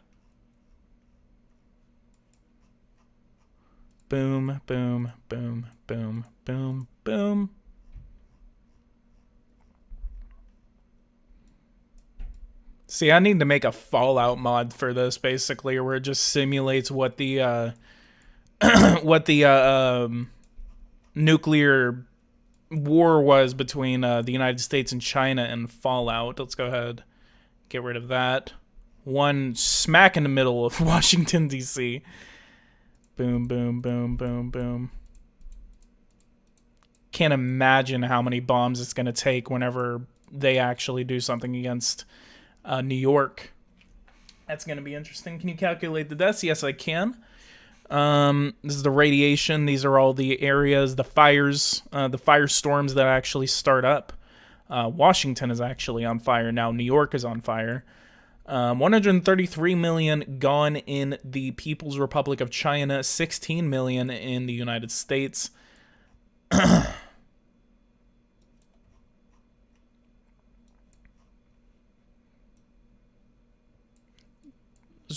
Boom, boom, boom, boom, boom, boom. See, I need to make a Fallout mod for this, basically, where it just simulates what the nuclear war was between the United States and China in Fallout. Let's go ahead, get rid of that. One smack in the middle of Washington, D.C. Boom, boom, boom, boom, boom. Can't imagine how many bombs it's going to take whenever they actually do something against New York. That's going to be interesting. Can you calculate the deaths? Yes, I can. This is the radiation. These are all the areas, the fires, the firestorms that actually start up. Washington is actually on fire now. New York is on fire. 133 million gone in the People's Republic of China, 16 million in the United States. Let's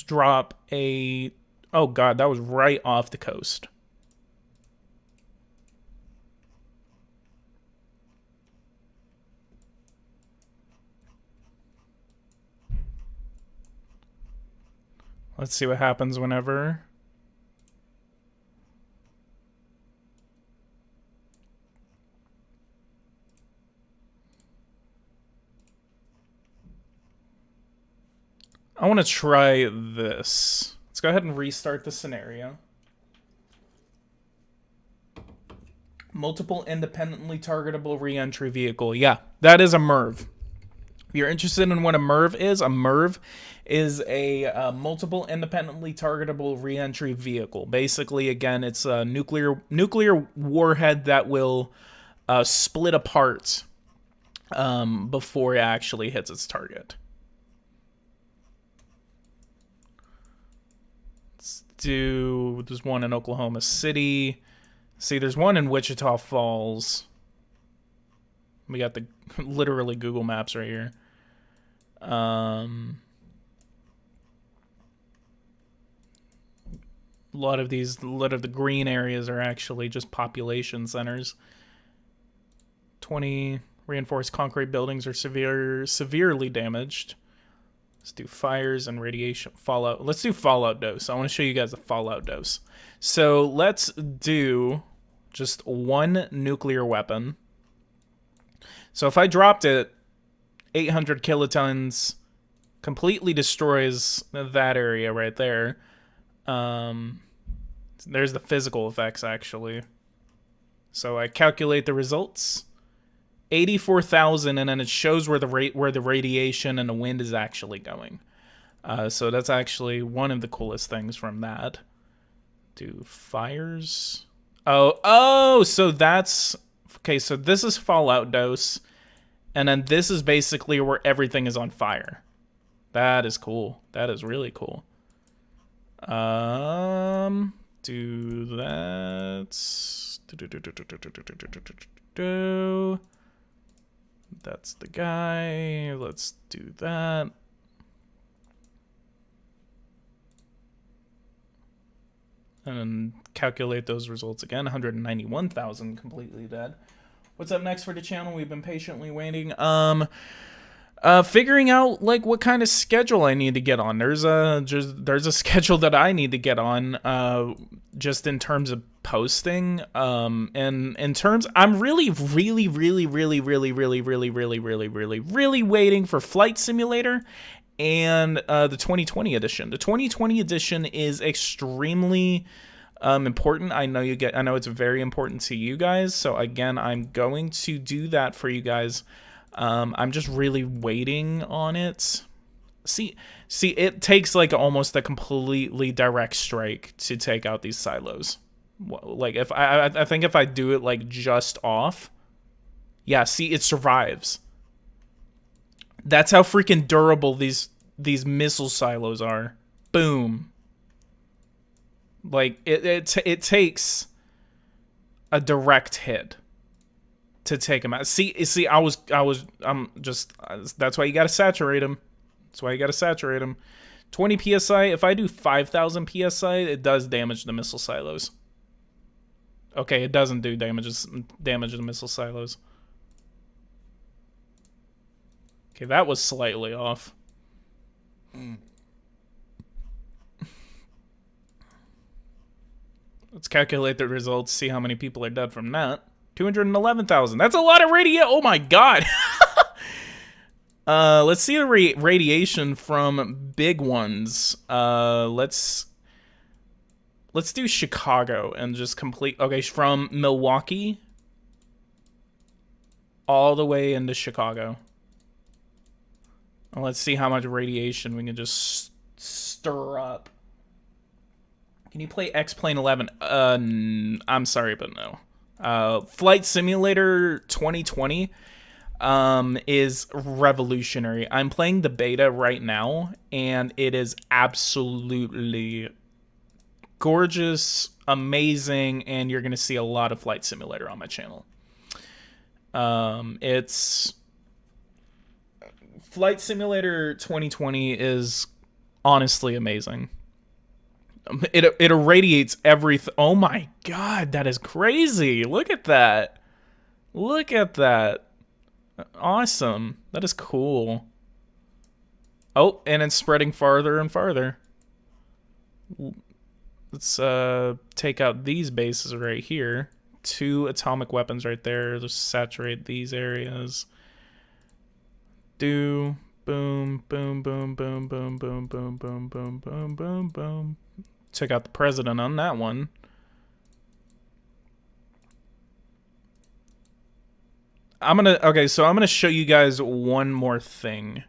drop a... Oh, God, that was right off the coast. Let's see what happens whenever... I want to try this. Let's go ahead and restart the scenario. Multiple independently targetable re-entry vehicle. Yeah, that is a MIRV. If you're interested in what a MIRV is a multiple independently targetable re-entry vehicle. Basically, again, it's a nuclear warhead that will split apart before it actually hits its target. There's one in Oklahoma City. See, there's one in Wichita Falls. We got the literally Google Maps right here. A lot of the green areas are actually just population centers. 20 reinforced concrete buildings are severely damaged. Let's do fires and radiation fallout. Let's do fallout dose. I want to show you guys the fallout dose. So let's do just one nuclear weapon. So if I dropped it, 800 kilotons completely destroys that area right there. There's the physical effects, actually. So I calculate the results. 84,000, and then it shows where the radiation and the wind is actually going. So that's actually one of the coolest things from that. Do fires. Oh, so that's okay. So this is fallout dose, and then this is basically where everything is on fire. That is cool. That is really cool. Do that. That's the guy. Let's do that. And then calculate those results again. 191,000 completely dead. What's up next for the channel? We've been patiently waiting. Figuring out like what kind of schedule I need to get on. There's a schedule that I need to get on. Just in terms of posting. And in terms, I'm really waiting for Flight Simulator and the 2020 edition. The 2020 edition is extremely important. I know it's very important to you guys. So again, I'm going to do that for you guys. I'm just really waiting on it. See, it takes like almost a completely direct strike to take out these silos. Like if I think if I do it like just off, yeah. See, it survives. That's how freaking durable these missile silos are. Boom. Like it takes a direct hit to take them out. See, I'm just, that's why you gotta saturate them. That's why you gotta saturate them. 20 PSI, if I do 5,000 PSI, it does damage the missile silos. Okay, it doesn't do damage to the missile silos. Okay, that was slightly off. Let's calculate the results, see how many people are dead from that. 211,000. That's a lot of radiation. Oh my god. Let's see the radiation from big ones. Let's let's do Chicago and just complete. Okay, from Milwaukee all the way into Chicago. And let's see how much radiation we can just stir up. Can you play X-Plane 11? I'm sorry, but no. Flight Simulator 2020 is revolutionary. I'm playing the beta right now, and it is absolutely gorgeous, amazing, and you're going to see a lot of Flight Simulator on my channel. It's... Flight Simulator 2020 is honestly amazing. It irradiates everything. Oh my god, that is crazy. Look at that. Look at that. Awesome. That is cool. Oh, and it's spreading farther and farther. Let's take out these bases right here. 2 atomic weapons right there. Just saturate these areas. Do boom, boom, boom, boom, boom, boom, boom, boom, boom, boom, boom, boom. Took out the president on that one. Okay, so I'm gonna show you guys one more thing.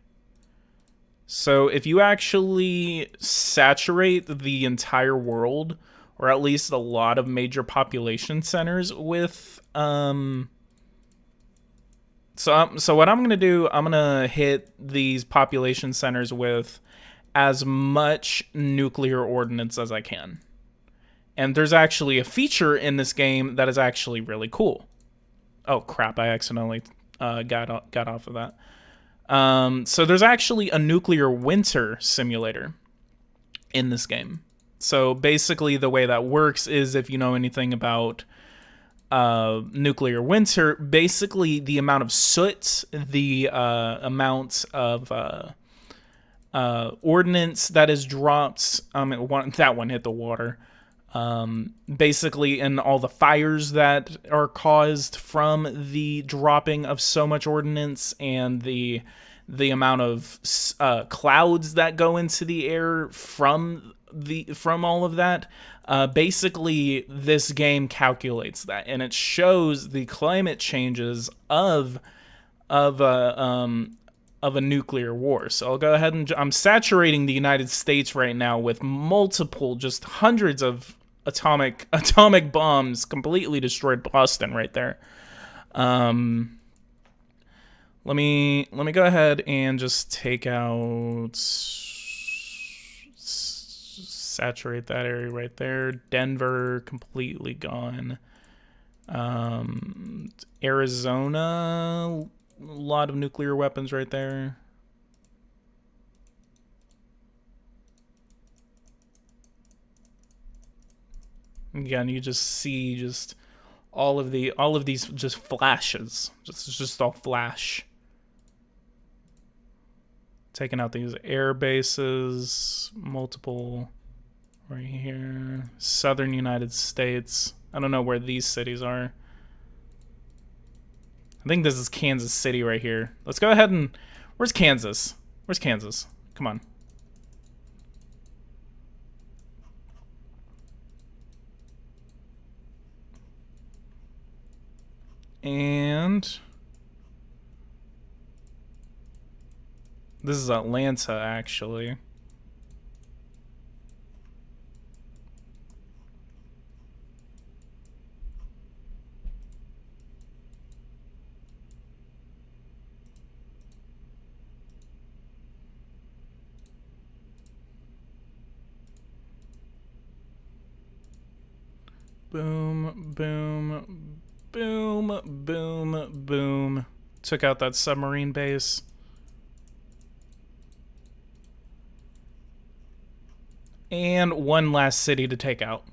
So if you actually saturate the entire world, or at least a lot of major population centers with, So what I'm going to do, I'm going to hit these population centers with as much nuclear ordnance as I can. And there's actually a feature in this game that is actually really cool. Oh, crap, I accidentally got off of that. So there's actually a nuclear winter simulator in this game. So basically the way that works is, if you know anything about nuclear winter, basically the amount of soot, the amount of ordnance that is dropped, that one hit the water, basically, and all the fires that are caused from the dropping of so much ordnance, and the amount of clouds that go into the air from all of that. Basically, this game calculates that, and it shows the climate changes of a nuclear war. So I'll go ahead and I'm saturating the United States right now with multiple, just hundreds of atomic bombs. Completely destroyed Boston right there. Let me go ahead and just take out, saturate that area right there. Denver completely gone. Arizona, a lot of nuclear weapons right there. Again, you just see just all of these just flashes. Just all flash. Taking out these air bases, multiple right here. Southern United States. I don't know where these cities are. I think this is Kansas City right here. Let's go ahead and... Where's Kansas? Where's Kansas? Come on. And... this is Atlanta, actually. Boom, boom, boom, boom, boom. Took out that submarine base. And one last city to take out.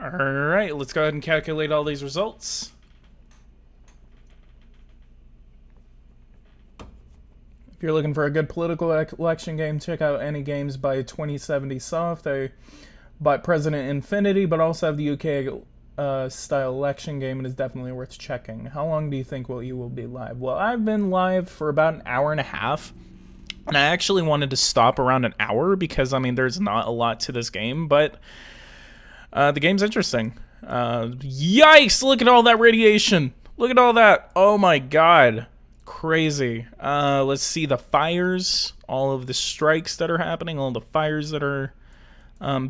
Alright, let's go ahead and calculate all these results. If you're looking for a good political election game, check out any games by 2070 Soft. They bought President Infinity, but also have the style election game, and is definitely worth checking. How long do you think you will be live? Well, I've been live for about an hour and a half, and I actually wanted to stop around an hour because, I mean, there's not a lot to this game, but the game's interesting. Yikes! Look at all that radiation! Look at all that! Oh my god. Crazy. Let's see the fires, all of the strikes that are happening, all the fires that are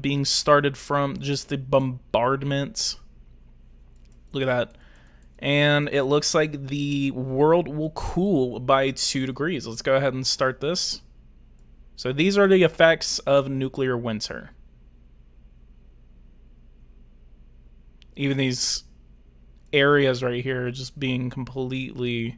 being started from just the bombardments. Look at that. And it looks like the world will cool by 2 degrees. Let's go ahead and start this. So these are the effects of nuclear winter. Even these areas right here just being completely...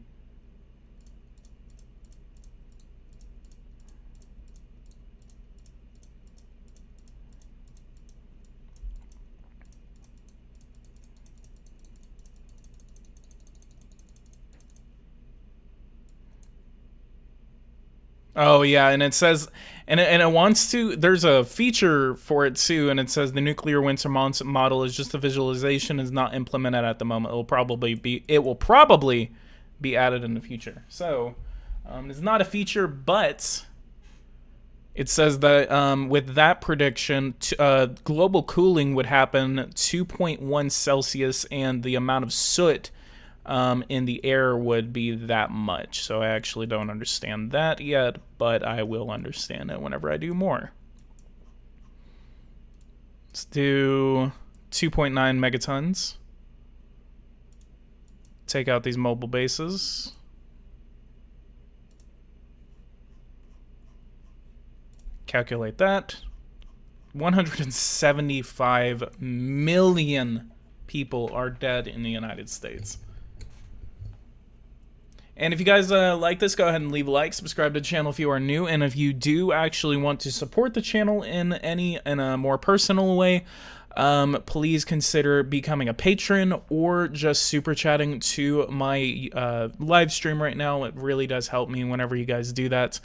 Oh yeah, and it says, and it wants to. There's a feature for it too, and it says the nuclear winter model is just a visualization, is not implemented at the moment. It will probably be added in the future. So it's not a feature, but it says that with that prediction, global cooling would happen 2.1 Celsius, and the amount of soot in the air would be that much. So I actually don't understand that yet, but I will understand it whenever I do more. Let's do 2.9 megatons. Take out these mobile bases. Calculate that. 175 million people are dead in the United States. And if you guys like this, go ahead and leave a like, subscribe to the channel if you are new, and if you do actually want to support the channel in a more personal way, please consider becoming a patron or just super chatting to my live stream right now. It really does help me whenever you guys do that.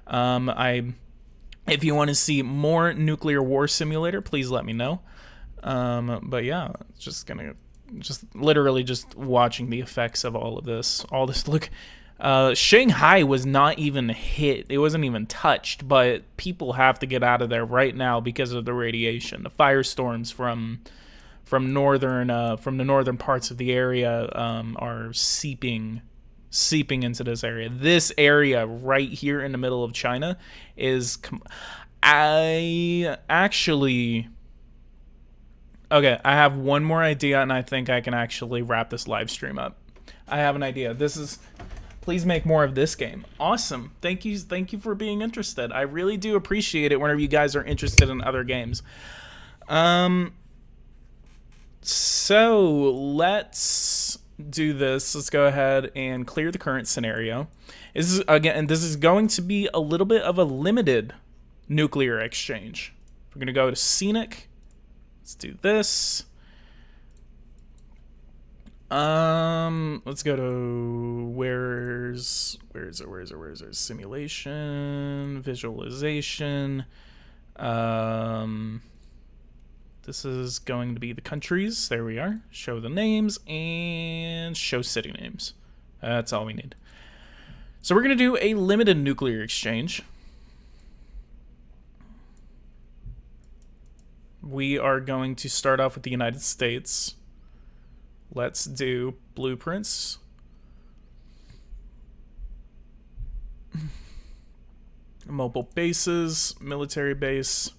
If you want to see more Nuclear War Simulator, please let me know. But yeah, literally just watching the effects of all this. Look, Shanghai was not even hit. It wasn't even touched, but people have to get out of there right now because of the radiation. The firestorms from the northern parts of the area are seeping into this area. This area right here in the middle of China is Okay, I have one more idea, and I think I can actually wrap this live stream up. I have an idea. Please make more of this game. Awesome. Thank you for being interested. I really do appreciate it whenever you guys are interested in other games. So let's do this. Let's go ahead and clear the current scenario. This is going to be a little bit of a limited nuclear exchange. We're going to go to Scenic. Let's do this. Let's go to where's it? Simulation, visualization. This is going to be the countries. There we are. Show the names and show city names. That's all we need. So we're gonna do a limited nuclear exchange. We are going to start off with the United States. Let's do blueprints. Mobile bases, military base,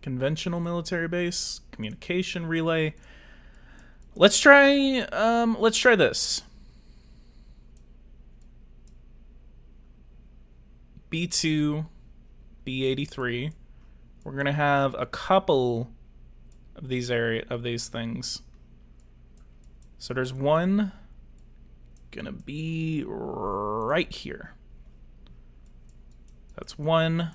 conventional military base, communication relay. Let's try this. B2, B83. We're gonna have a couple of these things. So there's one gonna be right here. That's one.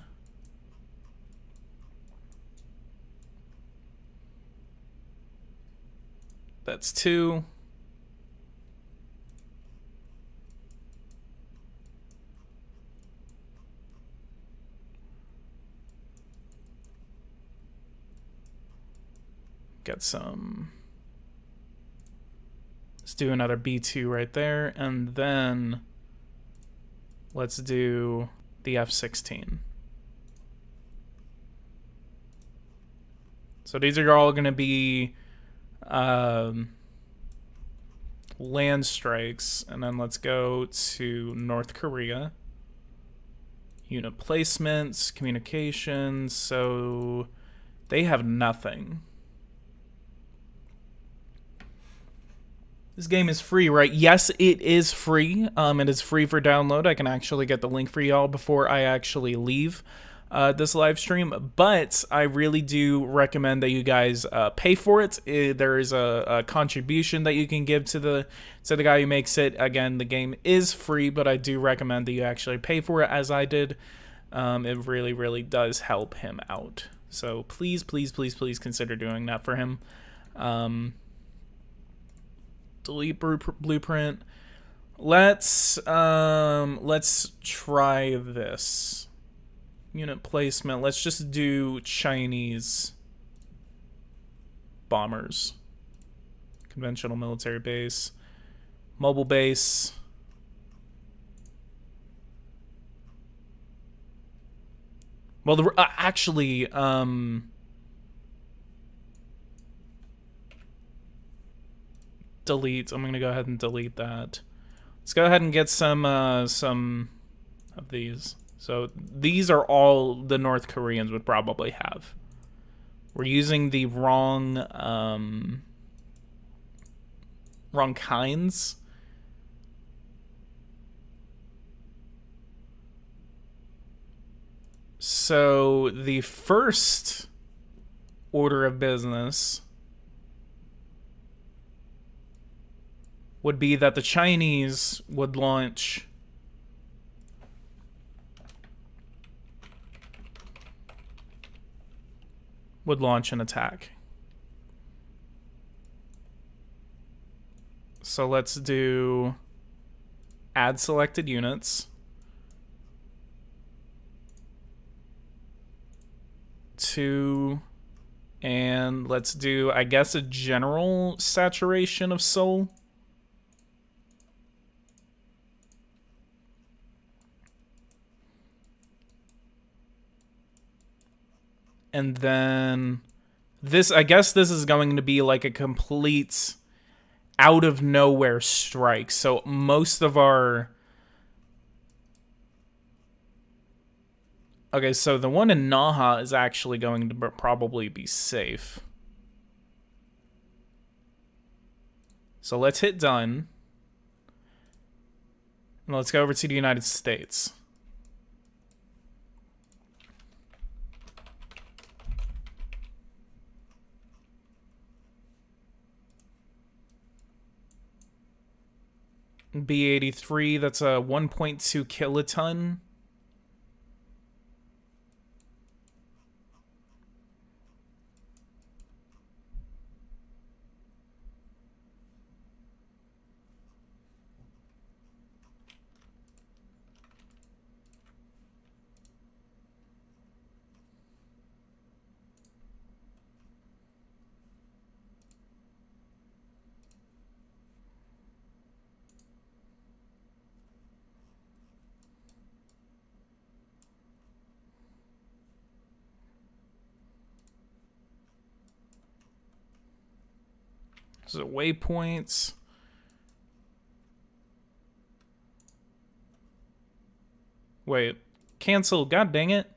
That's two. Get some. Let's do another B2 right there, and then let's do the F-16. So these are all going to be land strikes, and then let's go to North Korea. Unit placements, communications, so they have nothing. This game is free, right? Yes, it is free. It is free for download. I can actually get the link for y'all before I actually leave this live stream. But I really do recommend that you guys pay for it. There is a contribution that you can give to the guy who makes it. Again, the game is free, but I do recommend that you actually pay for it, as I did. It really, really does help him out. So please, please, please, please consider doing that for him. Delete blueprint. Let's try this. Unit placement. Let's just do Chinese bombers. Conventional military base. Mobile base. Well, actually, delete. I'm gonna go ahead and delete that. Let's go ahead and get some of these. So these are all the North Koreans would probably have. We're using the wrong kinds. So the first order of business would be that the Chinese would launch an attack. So let's do add selected units. And let's do, I guess, a general saturation of Seoul. And then this, I guess this is going to be like a complete out of nowhere strike. So most of our... Okay, so the one in Naha is actually going to probably be safe. So let's hit done. And let's go over to the United States. B-83, that's a 1.2 kiloton. So waypoints. Wait, cancel, god dang it.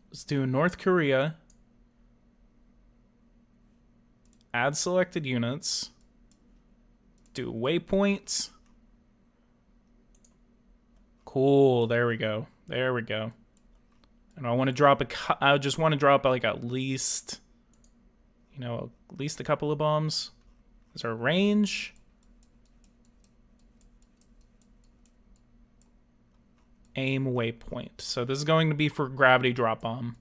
Let's do North Korea. Add selected units. Do waypoints. Cool, there we go. There we go. And I want to drop I just want to drop like at least, you know, at least a couple of bombs. Is our range? Aim waypoint. So this is going to be for gravity drop bomb.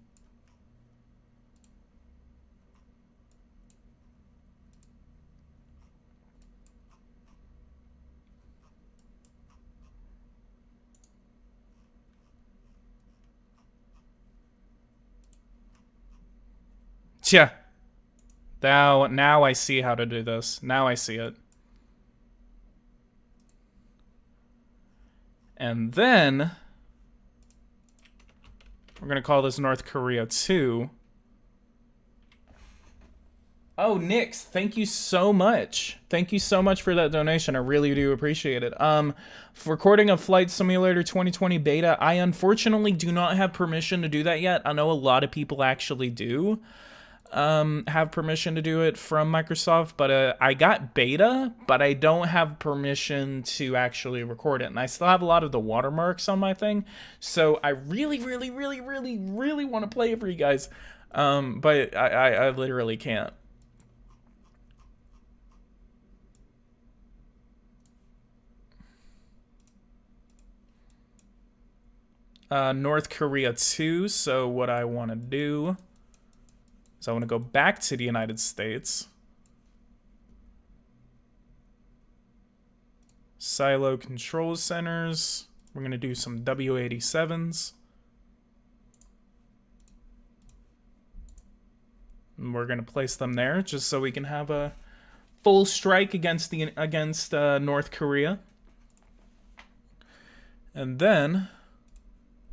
Tja. Now I see how to do this. Now I see it. And then we're going to call this North Korea 2. Oh, Nix, thank you so much. Thank you so much for that donation. I really do appreciate it. For recording of Flight Simulator 2020 beta, I unfortunately do not have permission to do that yet. I know a lot of people actually do have permission to do it from Microsoft, but I got beta, but I don't have permission to actually record it. And I still have a lot of the watermarks on my thing, so I really want to play it for you guys, but I literally can't. North Korea 2, so what I want to do is I want to go back to the United States. Silo control centers. We're going to do some W87s. And we're going to place them there just so we can have a full strike against North Korea. And then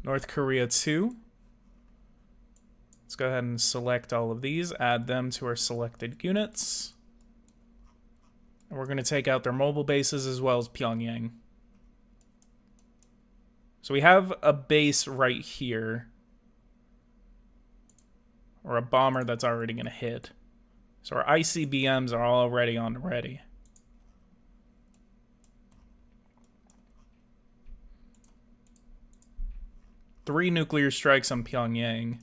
North Korea 2. Let's go ahead and select all of these, add them to our selected units. And we're going to take out their mobile bases as well as Pyongyang. So we have a base right here, or a bomber that's already going to hit. So our ICBMs are already on the ready. Three nuclear strikes on Pyongyang.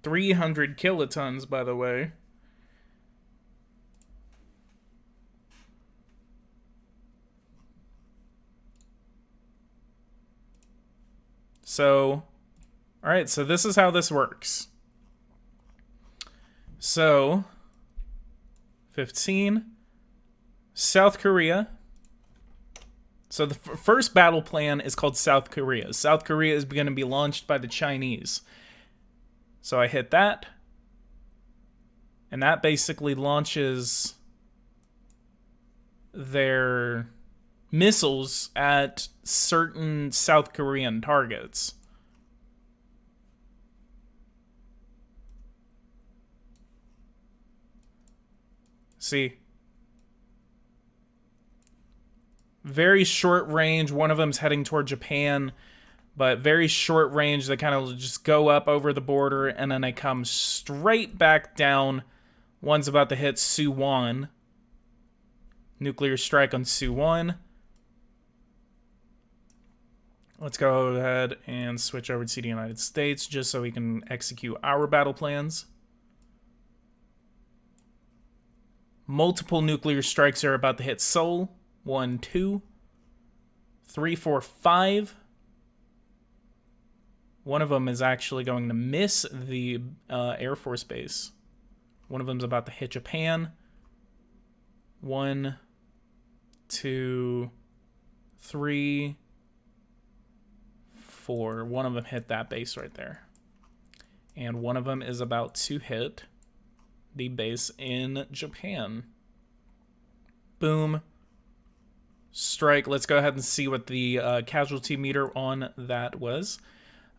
$300 kilotons, by the way. So, alright, so this is how this works. So, 15. South Korea. So the first battle plan is called South Korea. South Korea is going to be launched by the Chinese. So I hit that. And that basically launches their missiles at certain South Korean targets. See? Very short range. One of them's heading toward Japan, but very short range. They kind of just go up over the border, and then they come straight back down. One's about to hit Suwon. Nuclear strike on Suwon. Let's go ahead and switch over to the United States just so we can execute our battle plans. Multiple nuclear strikes are about to hit Seoul. 1, 2, 3, 4, 5. One of them is actually going to miss the Air Force Base. One of them's about to hit Japan. 1, 2, 3, 4. One of them hit that base right there. And one of them is about to hit the base in Japan. Boom. Strike. Let's go ahead and see what the casualty meter on that was.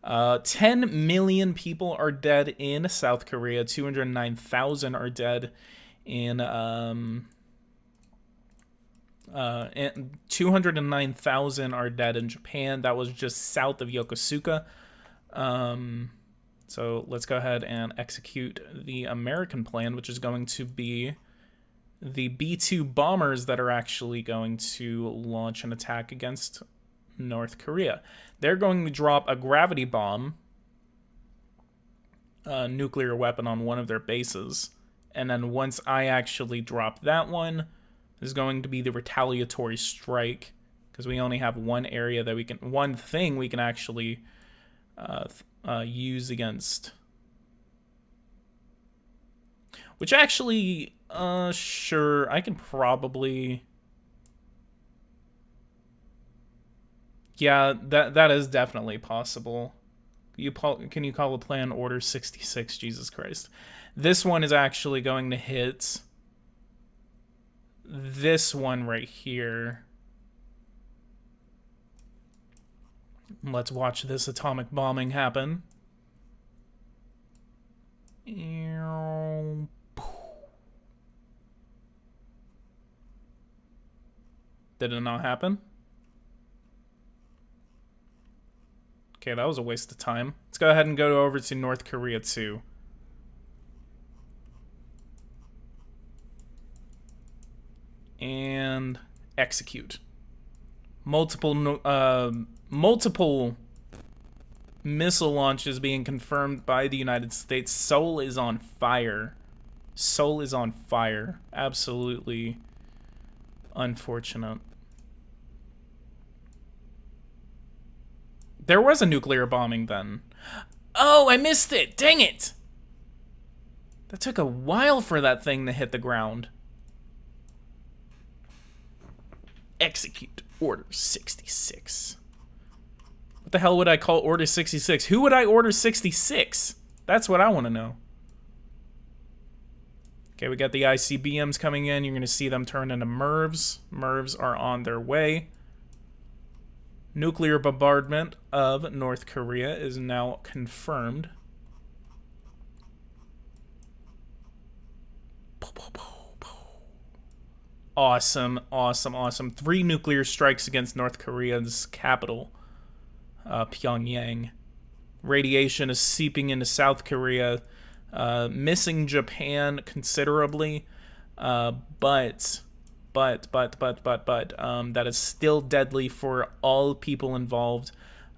10 million people are dead in South Korea. 209,000 are dead in 209,000 are dead in Japan. That was just south of Yokosuka. So let's go ahead and execute the American plan, which is going to be the B-2 bombers that are actually going to launch an attack against North Korea. They're going to drop a gravity bomb, nuclear weapon on one of their bases. And then once I actually drop that one, there's going to be the retaliatory strike, because we only have one area that we can, one thing we can actually use against. Which actually, sure, I can probably... Yeah, that is definitely possible. Can you call a plan Order 66? Jesus Christ. This one is actually going to hit this one right here. Let's watch this atomic bombing happen. Did it not happen? Okay, that was a waste of time. Let's go ahead and go over to North Korea too. And execute. Multiple missile launches being confirmed by the United States. Seoul is on fire. Seoul is on fire. Absolutely unfortunate. There was a nuclear bombing then. Oh, I missed it. Dang it. That took a while for that thing to hit the ground. Execute Order 66. What the hell would I call Order 66? Who would I order 66? That's what I want to know. Okay, we got the ICBMs coming in. You're going to see them turn into MIRVs. MIRVs are on their way. Nuclear bombardment of North Korea is now confirmed. Awesome, awesome, awesome. 3 nuclear strikes against North Korea's capital, Pyongyang. Radiation is seeping into South Korea, missing Japan considerably, but that is still deadly for all people involved.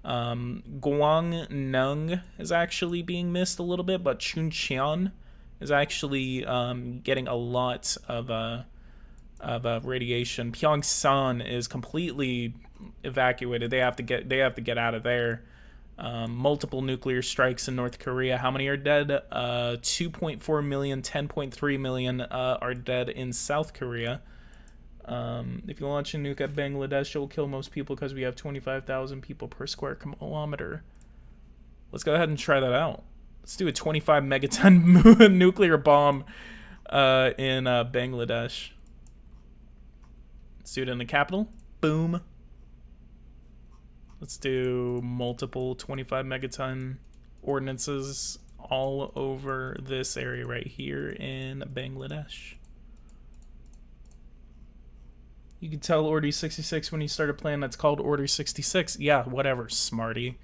Gwangnung is actually being missed a little bit, but Chuncheon is actually getting a lot of radiation. Pyeongsan is completely evacuated. They have to get out of there. Multiple nuclear strikes in North Korea. How many are dead? 2.4 million, 10.3 million are dead in South Korea. If you launch a nuke at Bangladesh, it will kill most people because we have 25,000 people per square kilometer. Let's go ahead and try that out. Let's do a 25 megaton nuclear bomb in Bangladesh. Let's do it in the capital. Boom. Let's do multiple 25 megaton ordinances all over this area right here in Bangladesh. You can tell Order 66 when you started playing that's called Order 66. Yeah, whatever, smarty.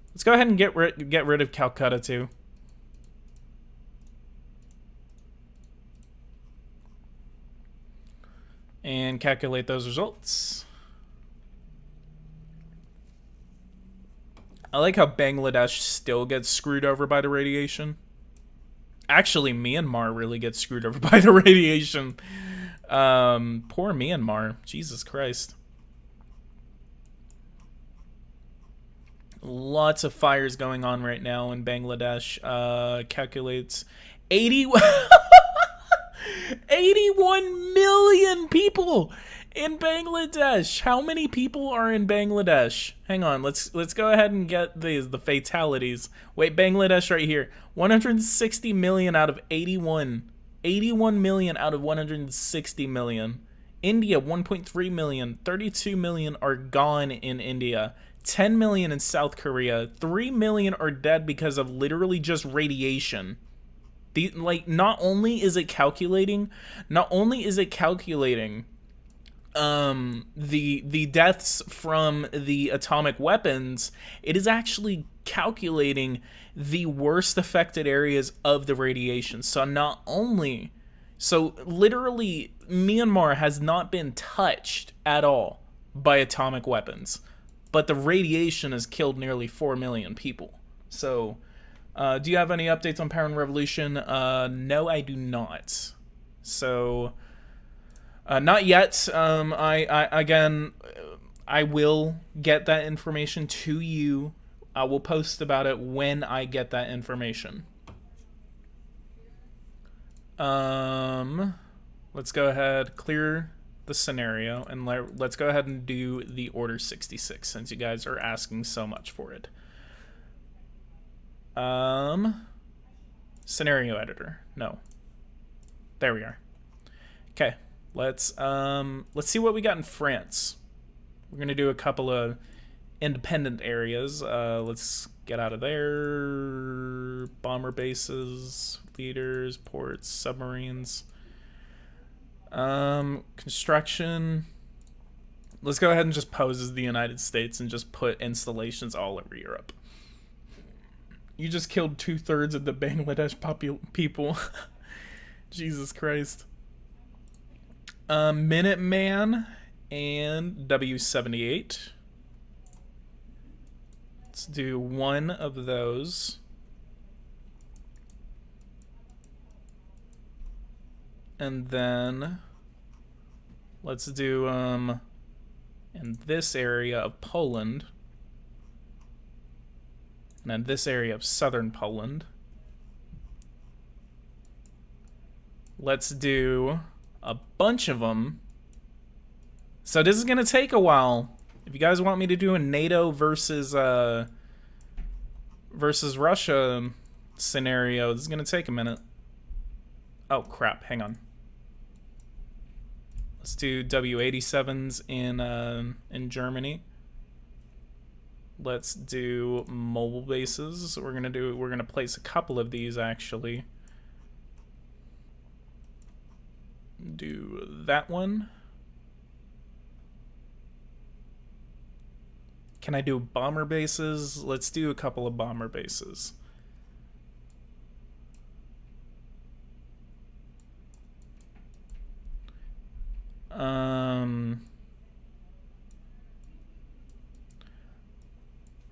Let's go ahead and get rid of Calcutta too. And calculate those results. I like how Bangladesh still gets screwed over by the radiation. Actually, Myanmar really gets screwed over by the radiation. Poor Myanmar. Jesus Christ. Lots of fires going on right now in Bangladesh. Calculates 81 million people in Bangladesh. How many people are in Bangladesh? Hang on, let's go ahead and get the fatalities. Wait, Bangladesh right here. 160 million out of 81. 81 million out of 160 million. India, 1.3 million. 32 million are gone in India. 10 million in South Korea. 3 million are dead because of literally just radiation. Not only is it calculating the deaths from the atomic weapons, it is actually calculating the worst affected areas of the radiation. So literally Myanmar has not been touched at all by atomic weapons, but the radiation has killed nearly 4 million people. So do you have any updates on Power and Revolution? No, I do not. So not yet. I will get that information to you. I will post about it when I get that information. Let's go ahead, clear the scenario, and let's go ahead and do the Order 66 since you guys are asking so much for it. Scenario editor. No. There we are. Okay. Let's see what we got in France. We're gonna do a couple of independent areas. Let's get out of there. Bomber bases, leaders, ports, submarines. Construction. Let's go ahead and just pose as the United States and just put installations all over Europe. You just killed 2/3 of the Bangladesh people. Jesus Christ. Minuteman and W78. Let's do one of those. And then let's do in this area of Poland. And then this area of southern Poland. Let's do a bunch of them. So this is gonna take a while. If you guys want me to do a NATO versus Russia scenario, this is gonna take a minute. Oh crap, hang on. Let's do W87s in Germany. Let's do mobile bases. We're gonna place a couple of these actually. Do that one. Can I do bomber bases? Let's do a couple of bomber bases.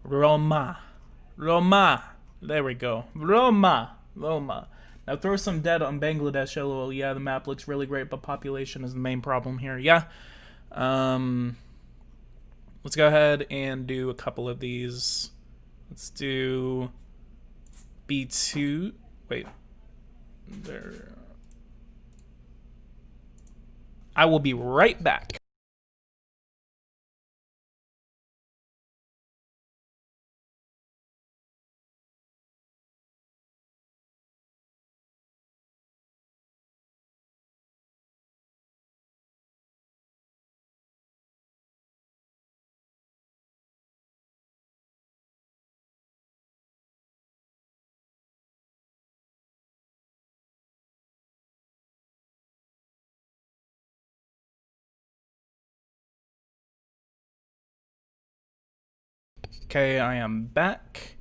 Roma. There we go. Roma. Now throw some dead on Bangladesh, lol. Yeah, the map looks really great, but population is the main problem here. Yeah. Let's go ahead and do a couple of these. Let's do B2. Wait. There. I will be right back. Okay, I am back.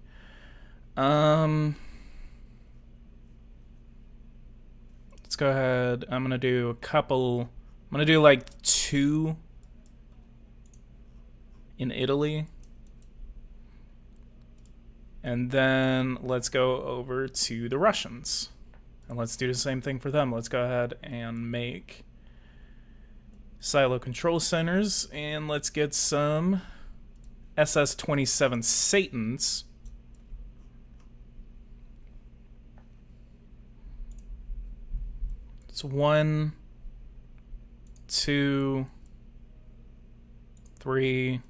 Let's go ahead. I'm gonna do a couple. I'm gonna do like 2 in Italy. And then let's go over to the Russians. And let's do the same thing for them. Let's go ahead and make silo control centers. And let's get some SS-27 Satans. It's 1, 2, 3.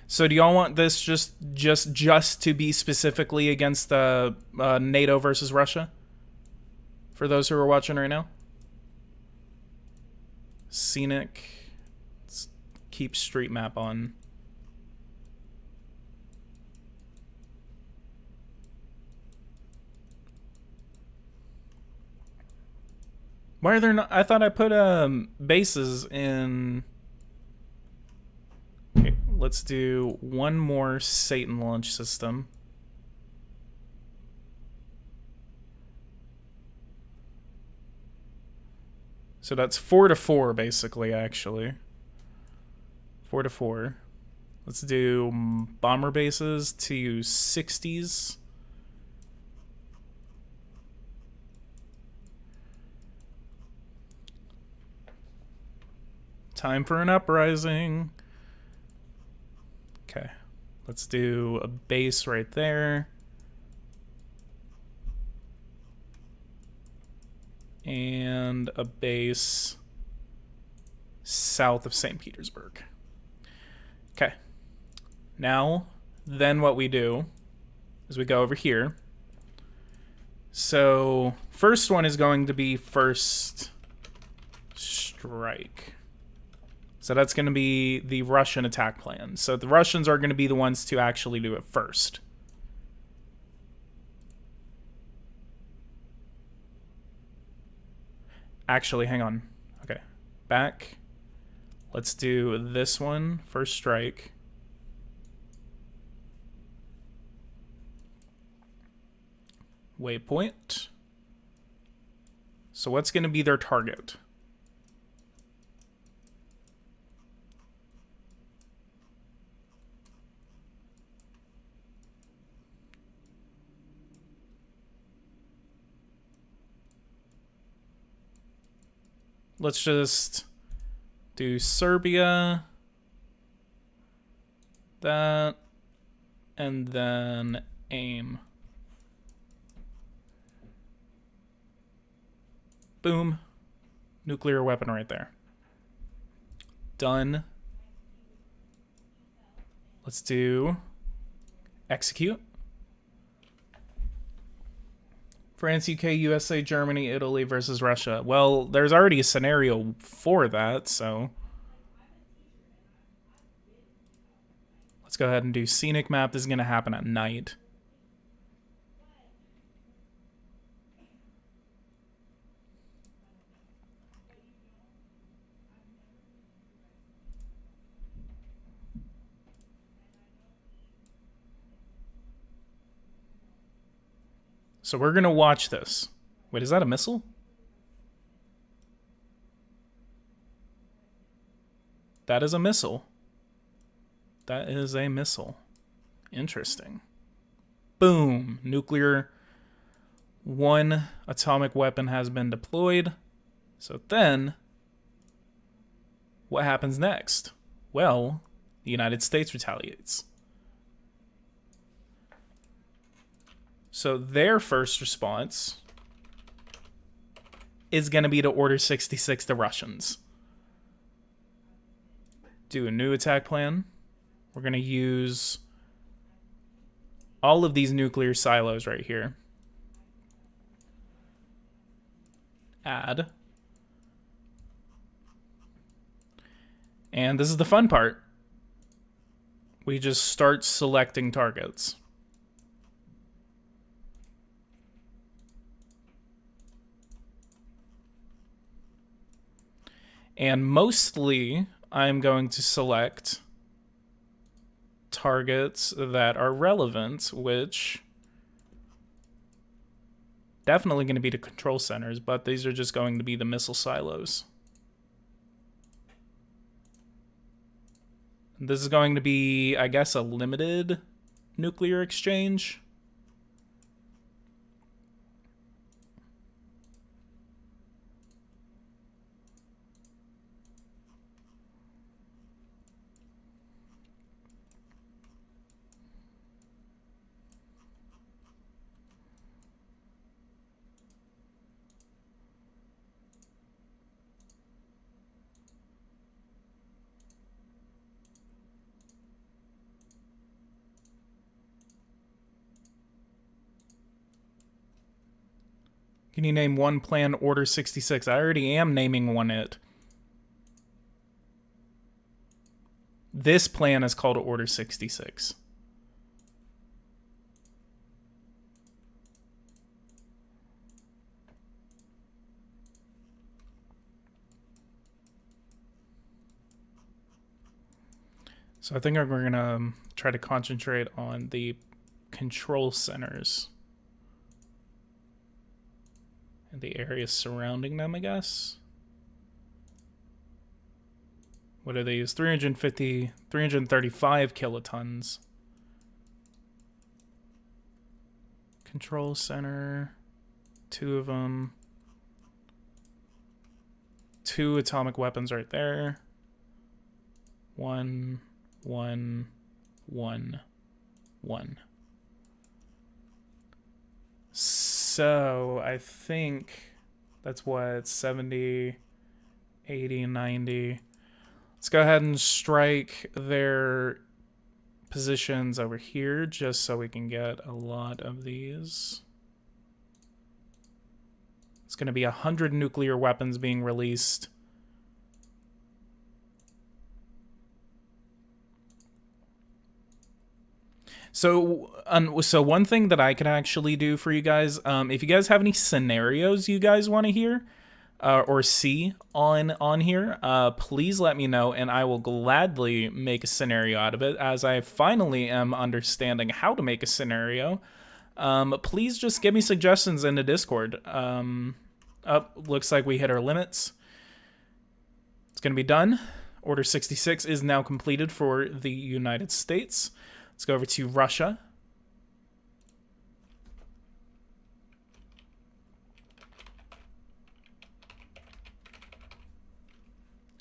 So do y'all want this just to be specifically against the NATO versus Russia? For those who are watching right now. Scenic. Let's keep street map on. Why are there not? I thought I put bases in. Okay, let's do one more Satan launch system. So that's 4 to 4 basically, actually. 4 to 4. Let's do bomber bases to 60s. Time for an uprising. Okay, let's do a base right there. And a base south of St. Petersburg. Okay. Now, then what we do is we go over here. So, first one is going to be first strike. So that's going to be the Russian attack plan. So the Russians are going to be the ones to actually do it first. Actually, hang on. Okay. Back. Let's do this one. First strike. Waypoint. So what's going to be their target? Let's just do Serbia, that, and then aim. Boom. Nuclear weapon right there. Done. Let's do execute. France, UK, USA, Germany, Italy versus Russia. Well, there's already a scenario for that, so let's go ahead and do scenic map. This is going to happen at night. So we're going to watch this. Wait, is that a missile? That is a missile. That is a missile. Interesting. Boom. Nuclear. One atomic weapon has been deployed. So then, what happens next? Well, the United States retaliates. So their first response is going to be to Order 66 the Russians. Do a new attack plan. We're going to use all of these nuclear silos right here. Add. And this is the fun part. We just start selecting targets. And mostly, I'm going to select targets that are relevant, which definitely going to be the control centers, but these are just going to be the missile silos. This is going to be, I guess, a limited nuclear exchange. Can you name one plan Order 66? I already am naming one it. This plan is called Order 66. So I think we're going to try to concentrate on the control centers. And the areas surrounding them, I guess. What do they use? 335 kilotons. Control center. 2 of them. 2 atomic weapons right there. 1, 1, 1, 1. So I think that's what, 70, 80, 90. Let's go ahead and strike their positions over here just so we can get a lot of these. It's going to be 100 nuclear weapons being released. So one thing that I could actually do for you guys, if you guys have any scenarios you guys want to hear or see on here, please let me know, and I will gladly make a scenario out of it, as I finally am understanding how to make a scenario. Please just give me suggestions in the Discord. Looks like we hit our limits. It's going to be done. Order 66 is now completed for the United States. Let's go over to Russia.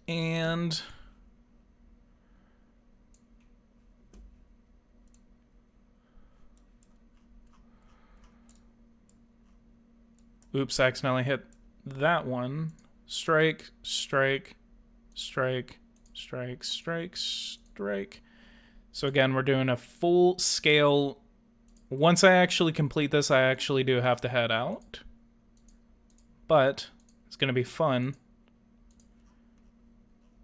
And oops, I accidentally hit that one. Strike, strike, strike, strike, strike, strike. So again, we're doing a full scale. Once I actually complete this, I actually do have to head out. But it's going to be fun.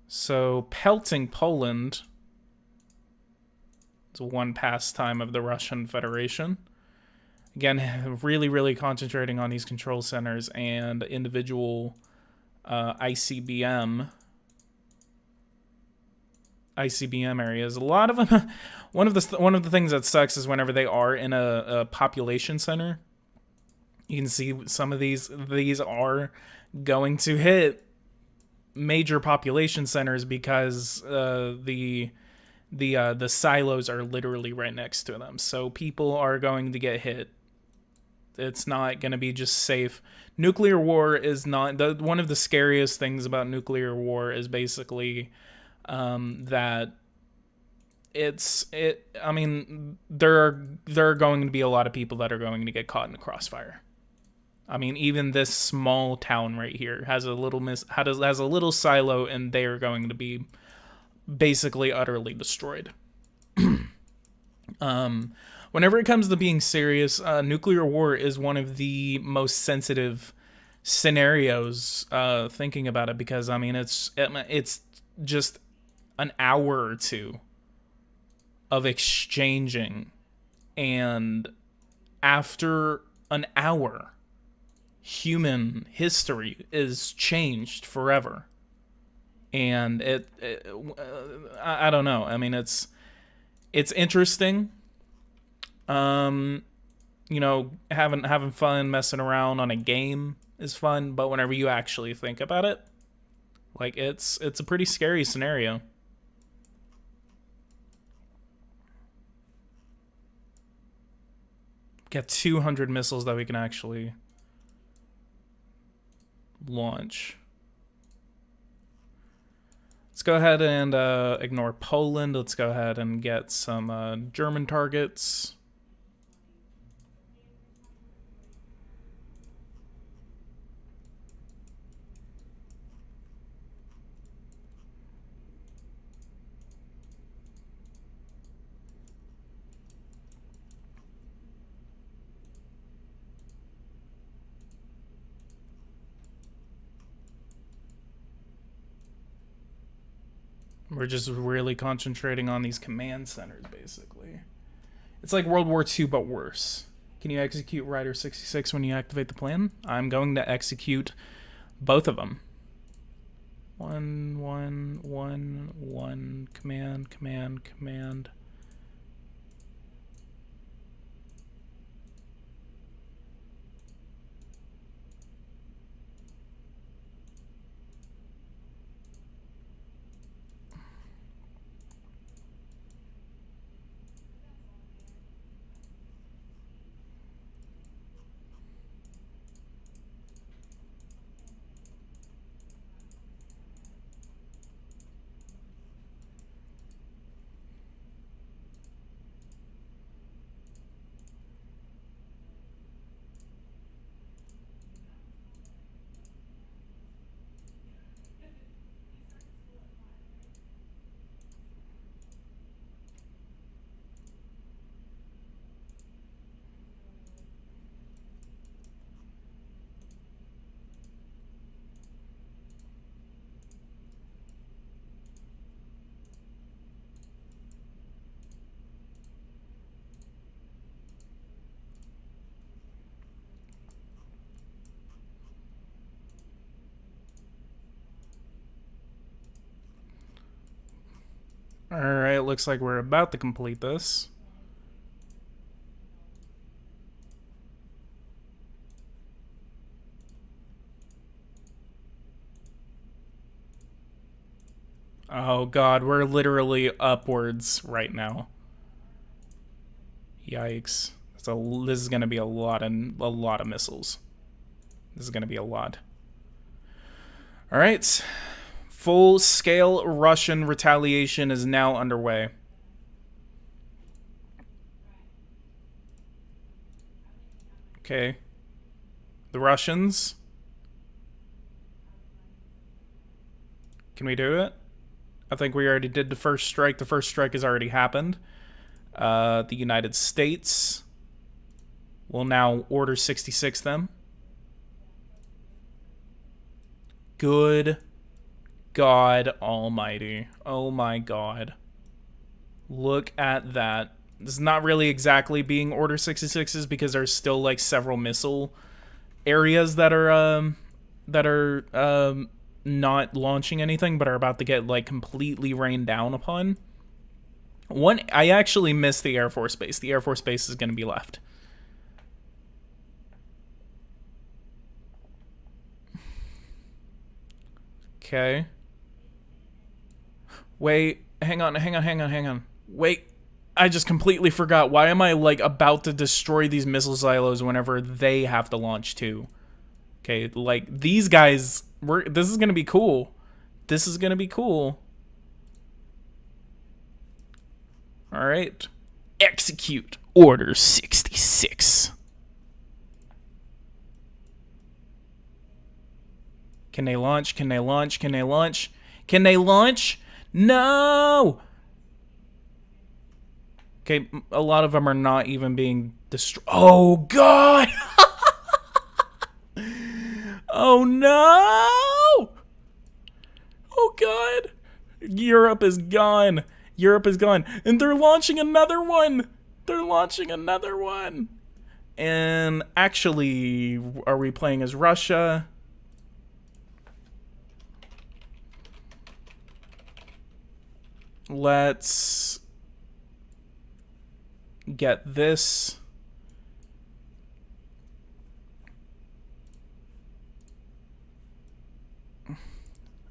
So pelting Poland is one pastime of the Russian Federation. Again, really, really concentrating on these control centers and individual ICBM areas. A lot of them. One of the things that sucks is whenever they are in a population center, you can see some of these are going to hit major population centers because the silos are literally right next to them. So people are going to get hit. It's not going to be just safe. Nuclear war is not one of the scariest things about nuclear war is basically that I mean, there are going to be a lot of people that are going to get caught in the crossfire. I mean, even this small town right here has a little silo, and they are going to be basically utterly destroyed. Whenever it comes to being serious, nuclear war is one of the most sensitive scenarios. Thinking about it, because I mean, it's just an hour or two of exchanging, and after an hour, human history is changed forever. And I don't know. I mean, it's interesting. You know, having fun messing around on a game is fun, but whenever you actually think about it, like it's a pretty scary scenario. Get 200 missiles that we can actually launch. Let's go ahead and ignore Poland. Let's go ahead and get some German targets. We're just really concentrating on these command centers, basically. It's like World War II, but worse. Can you execute Rider 66 when you activate the plan? I'm going to execute both of them. 1, 1, 1, 1, command, command, command. Alright, looks like we're about to complete this. Oh god, we're literally upwards right now. Yikes. This is gonna be a lot of missiles. This is gonna be a lot. Alright. Full-scale Russian retaliation is now underway. Okay. The Russians. Can we do it? I think we already did the first strike. The first strike has already happened. The United States will now order 66 them. Good God almighty. Oh my god. Look at that. This is not really exactly being order 66s because there's still like several missile areas that are not launching anything but are about to get like completely rained down upon. I actually missed the Air Force Base. The Air Force Base is going to be left. Okay. Wait, hang on. Wait, I just completely forgot. Why am I, like, about to destroy these missile silos whenever they have to launch, too? Okay, like, these guys, this is gonna be cool. This is gonna be cool. Alright. Execute Order 66. Can they launch? Can they launch? Can they launch? Can they launch? No! Okay, a lot of them are not even being destroyed. Oh, God! Oh, no! Oh, God! Europe is gone. Europe is gone. And they're launching another one! They're launching another one! And actually, are we playing as Russia? Let's get this.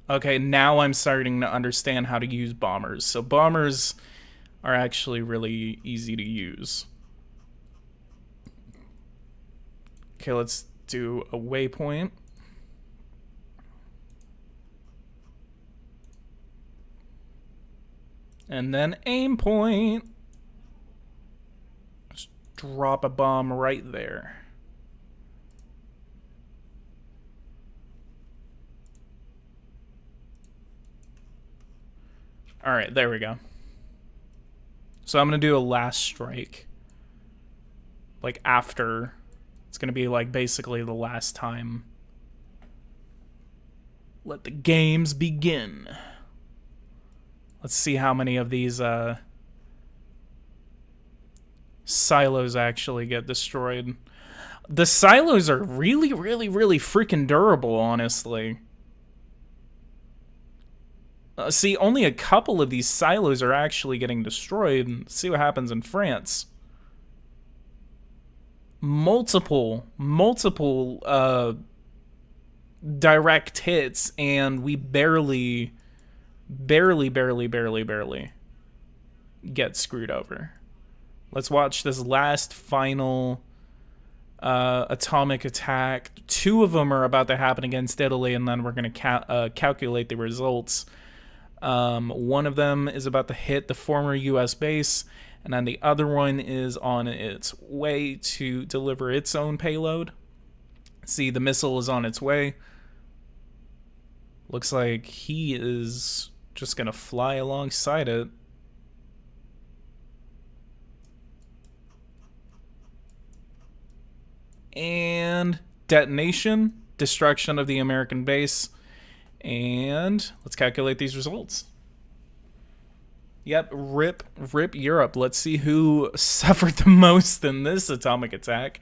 Okay, now I'm starting to understand how to use bombers. So bombers are actually really easy to use. Okay, let's do a waypoint. And then aim point. Just drop a bomb right there. Alright, there we go. So I'm going to do a last strike. Like after. It's going to be like basically the last time. Let the games begin. Let's see how many of these silos actually get destroyed. The silos are really freaking durable, honestly. See, only a couple of these silos are actually getting destroyed. Let's see what happens in France. Multiple direct hits, and we barely get screwed over. Let's watch this last final atomic attack. 2 of them are about to happen against Italy, and then we're going to calculate the results. One of them is about to hit the former U.S. base, and then the other one is on its way to deliver its own payload. See, the missile is on its way. Looks like he is just gonna fly alongside it. And detonation, destruction of the American base. And let's calculate these results. Yep, rip Europe. Let's see who suffered the most in this atomic attack.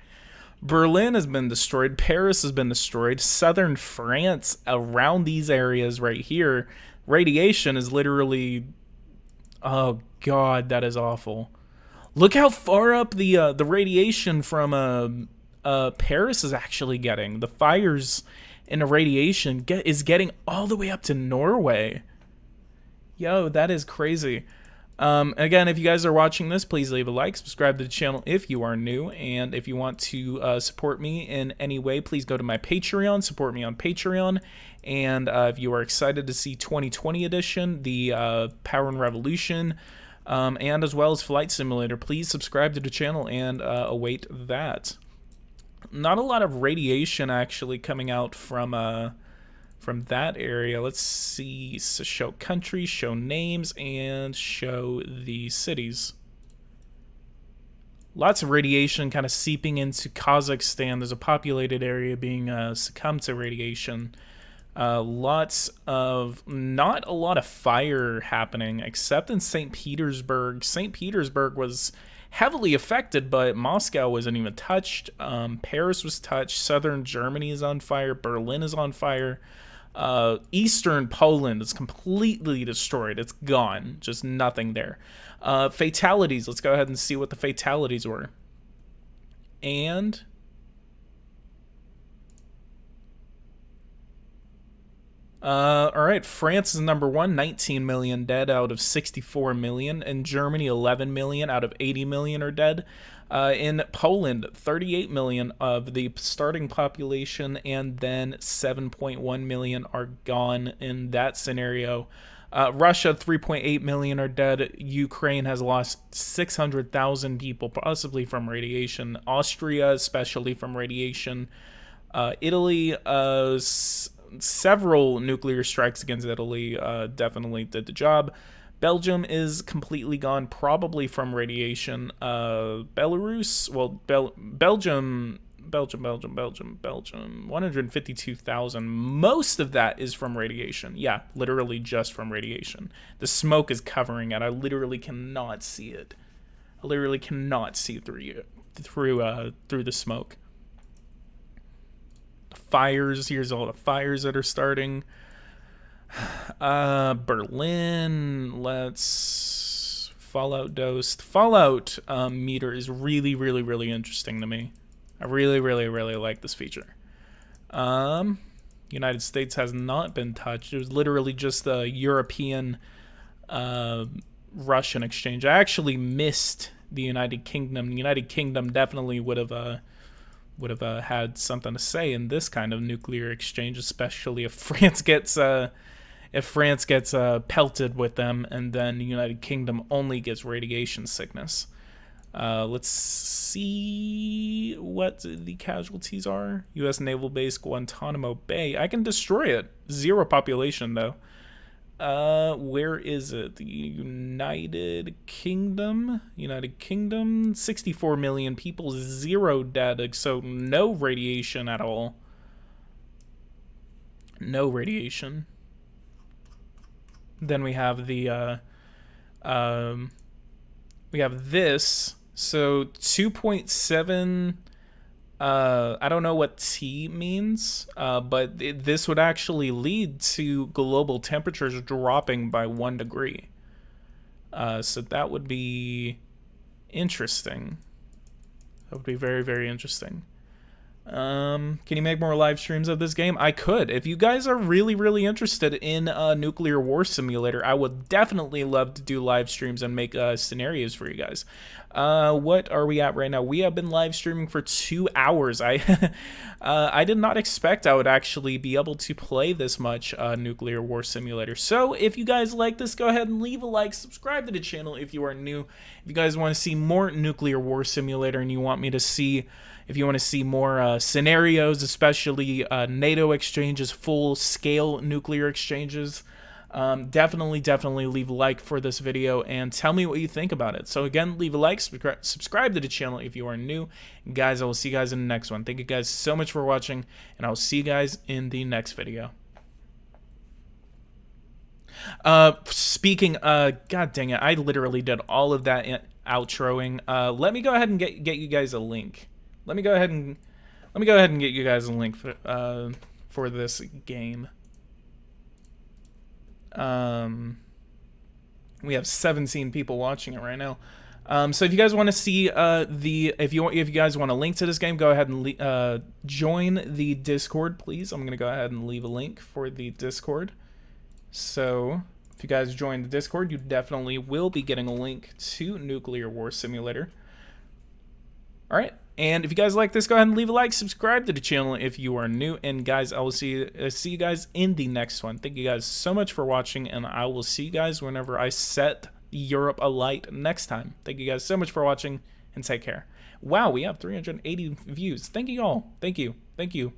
Berlin has been destroyed. Paris has been destroyed. Southern France, around these areas right here, radiation is literally Oh God, that is awful. Look how far up the radiation from Paris is actually getting. The fires and the radiation is getting all the way up to Norway. Yo, that is crazy. Again, if you guys are watching this, please leave a like, subscribe to the channel if you are new, and if you want to support me in any way, please go to my Patreon, support me on Patreon, and if you are excited to see 2020 edition, the Power and Revolution, and as well as Flight Simulator, please subscribe to the channel and await that. Not a lot of radiation actually coming out from that area. Let's see. So show country, show names, and show the cities. Lots of radiation kind of seeping into Kazakhstan. There's a populated area being succumbed to radiation. Not a lot of fire happening, except in St. Petersburg. St. Petersburg was heavily affected, but Moscow wasn't even touched. Paris was touched. Southern Germany is on fire. Berlin is on fire. Eastern Poland is completely destroyed. It's gone. Just nothing there. Fatalities. Let's go ahead and see what the fatalities were. And all right, France is number one, 19 million dead out of 64 million. In Germany, 11 million out of 80 million are dead. In Poland, 38 million of the starting population, and then 7.1 million are gone in that scenario. Russia, 3.8 million are dead. Ukraine has lost 600,000 people, possibly from radiation. Austria, especially from radiation. Italy, several nuclear strikes against Italy definitely did the job. Belgium is completely gone, probably from radiation. Belarus, well, Belgium, 152,000. Most of that is from radiation. Yeah, literally just from radiation. The smoke is covering it. I literally cannot see it. I literally cannot see through the smoke. Fires, here's all the fires that are starting. Berlin, let's Fallout Dosed. Fallout meter is really, really, really interesting to me. I really, really, really like this feature. United States has not been touched. It was literally just the European Russian exchange. I actually missed the United Kingdom. The United Kingdom definitely would have had something to say in this kind of nuclear exchange, especially if France gets pelted with them, and then the United Kingdom only gets radiation sickness. Let's see what the casualties are. U.S. Naval Base Guantanamo Bay. I can destroy it. 0 population though. Where is it? The United Kingdom. 64 million people, 0 dead, so no radiation at all. No radiation. Then we have the we have this. So 2.7. I don't know what T means, but this would actually lead to global temperatures dropping by 1 degree. So that would be interesting. That would be very, very interesting. Can you make more live streams of this game? I could. If you guys are really, really interested in a nuclear war simulator, I would definitely love to do live streams and make scenarios for you guys. What are we at right now? We have been live streaming for 2 hours. I did not expect I would actually be able to play this much nuclear war simulator. So if you guys like this, go ahead and leave a like, subscribe to the channel if you are new. If you guys want to see more nuclear war simulator and you want me to see, if you want to see more scenarios, especially NATO exchanges, full-scale nuclear exchanges, definitely leave a like for this video and tell me what you think about it. So again, leave a like, subscribe to the channel if you are new. Guys, I will see you guys in the next one. Thank you guys so much for watching, and I will see you guys in the next video. God dang it, I literally did all of that outroing. Let me go ahead and get you guys a link. Let me go ahead and get you guys a link for this game. We have 17 people watching it right now. So if you guys want to see if you guys want a link to this game, go ahead and join the Discord, please. I'm gonna go ahead and leave a link for the Discord. So if you guys join the Discord, you definitely will be getting a link to Nuclear War Simulator. All right. And if you guys like this, go ahead and leave a like, subscribe to the channel if you are new, and guys, I will see you guys in the next one. Thank you guys so much for watching, and I will see you guys whenever I set Europe alight next time. Thank you guys so much for watching, and take care. Wow, we have 380 views. Thank you all. Thank you. Thank you.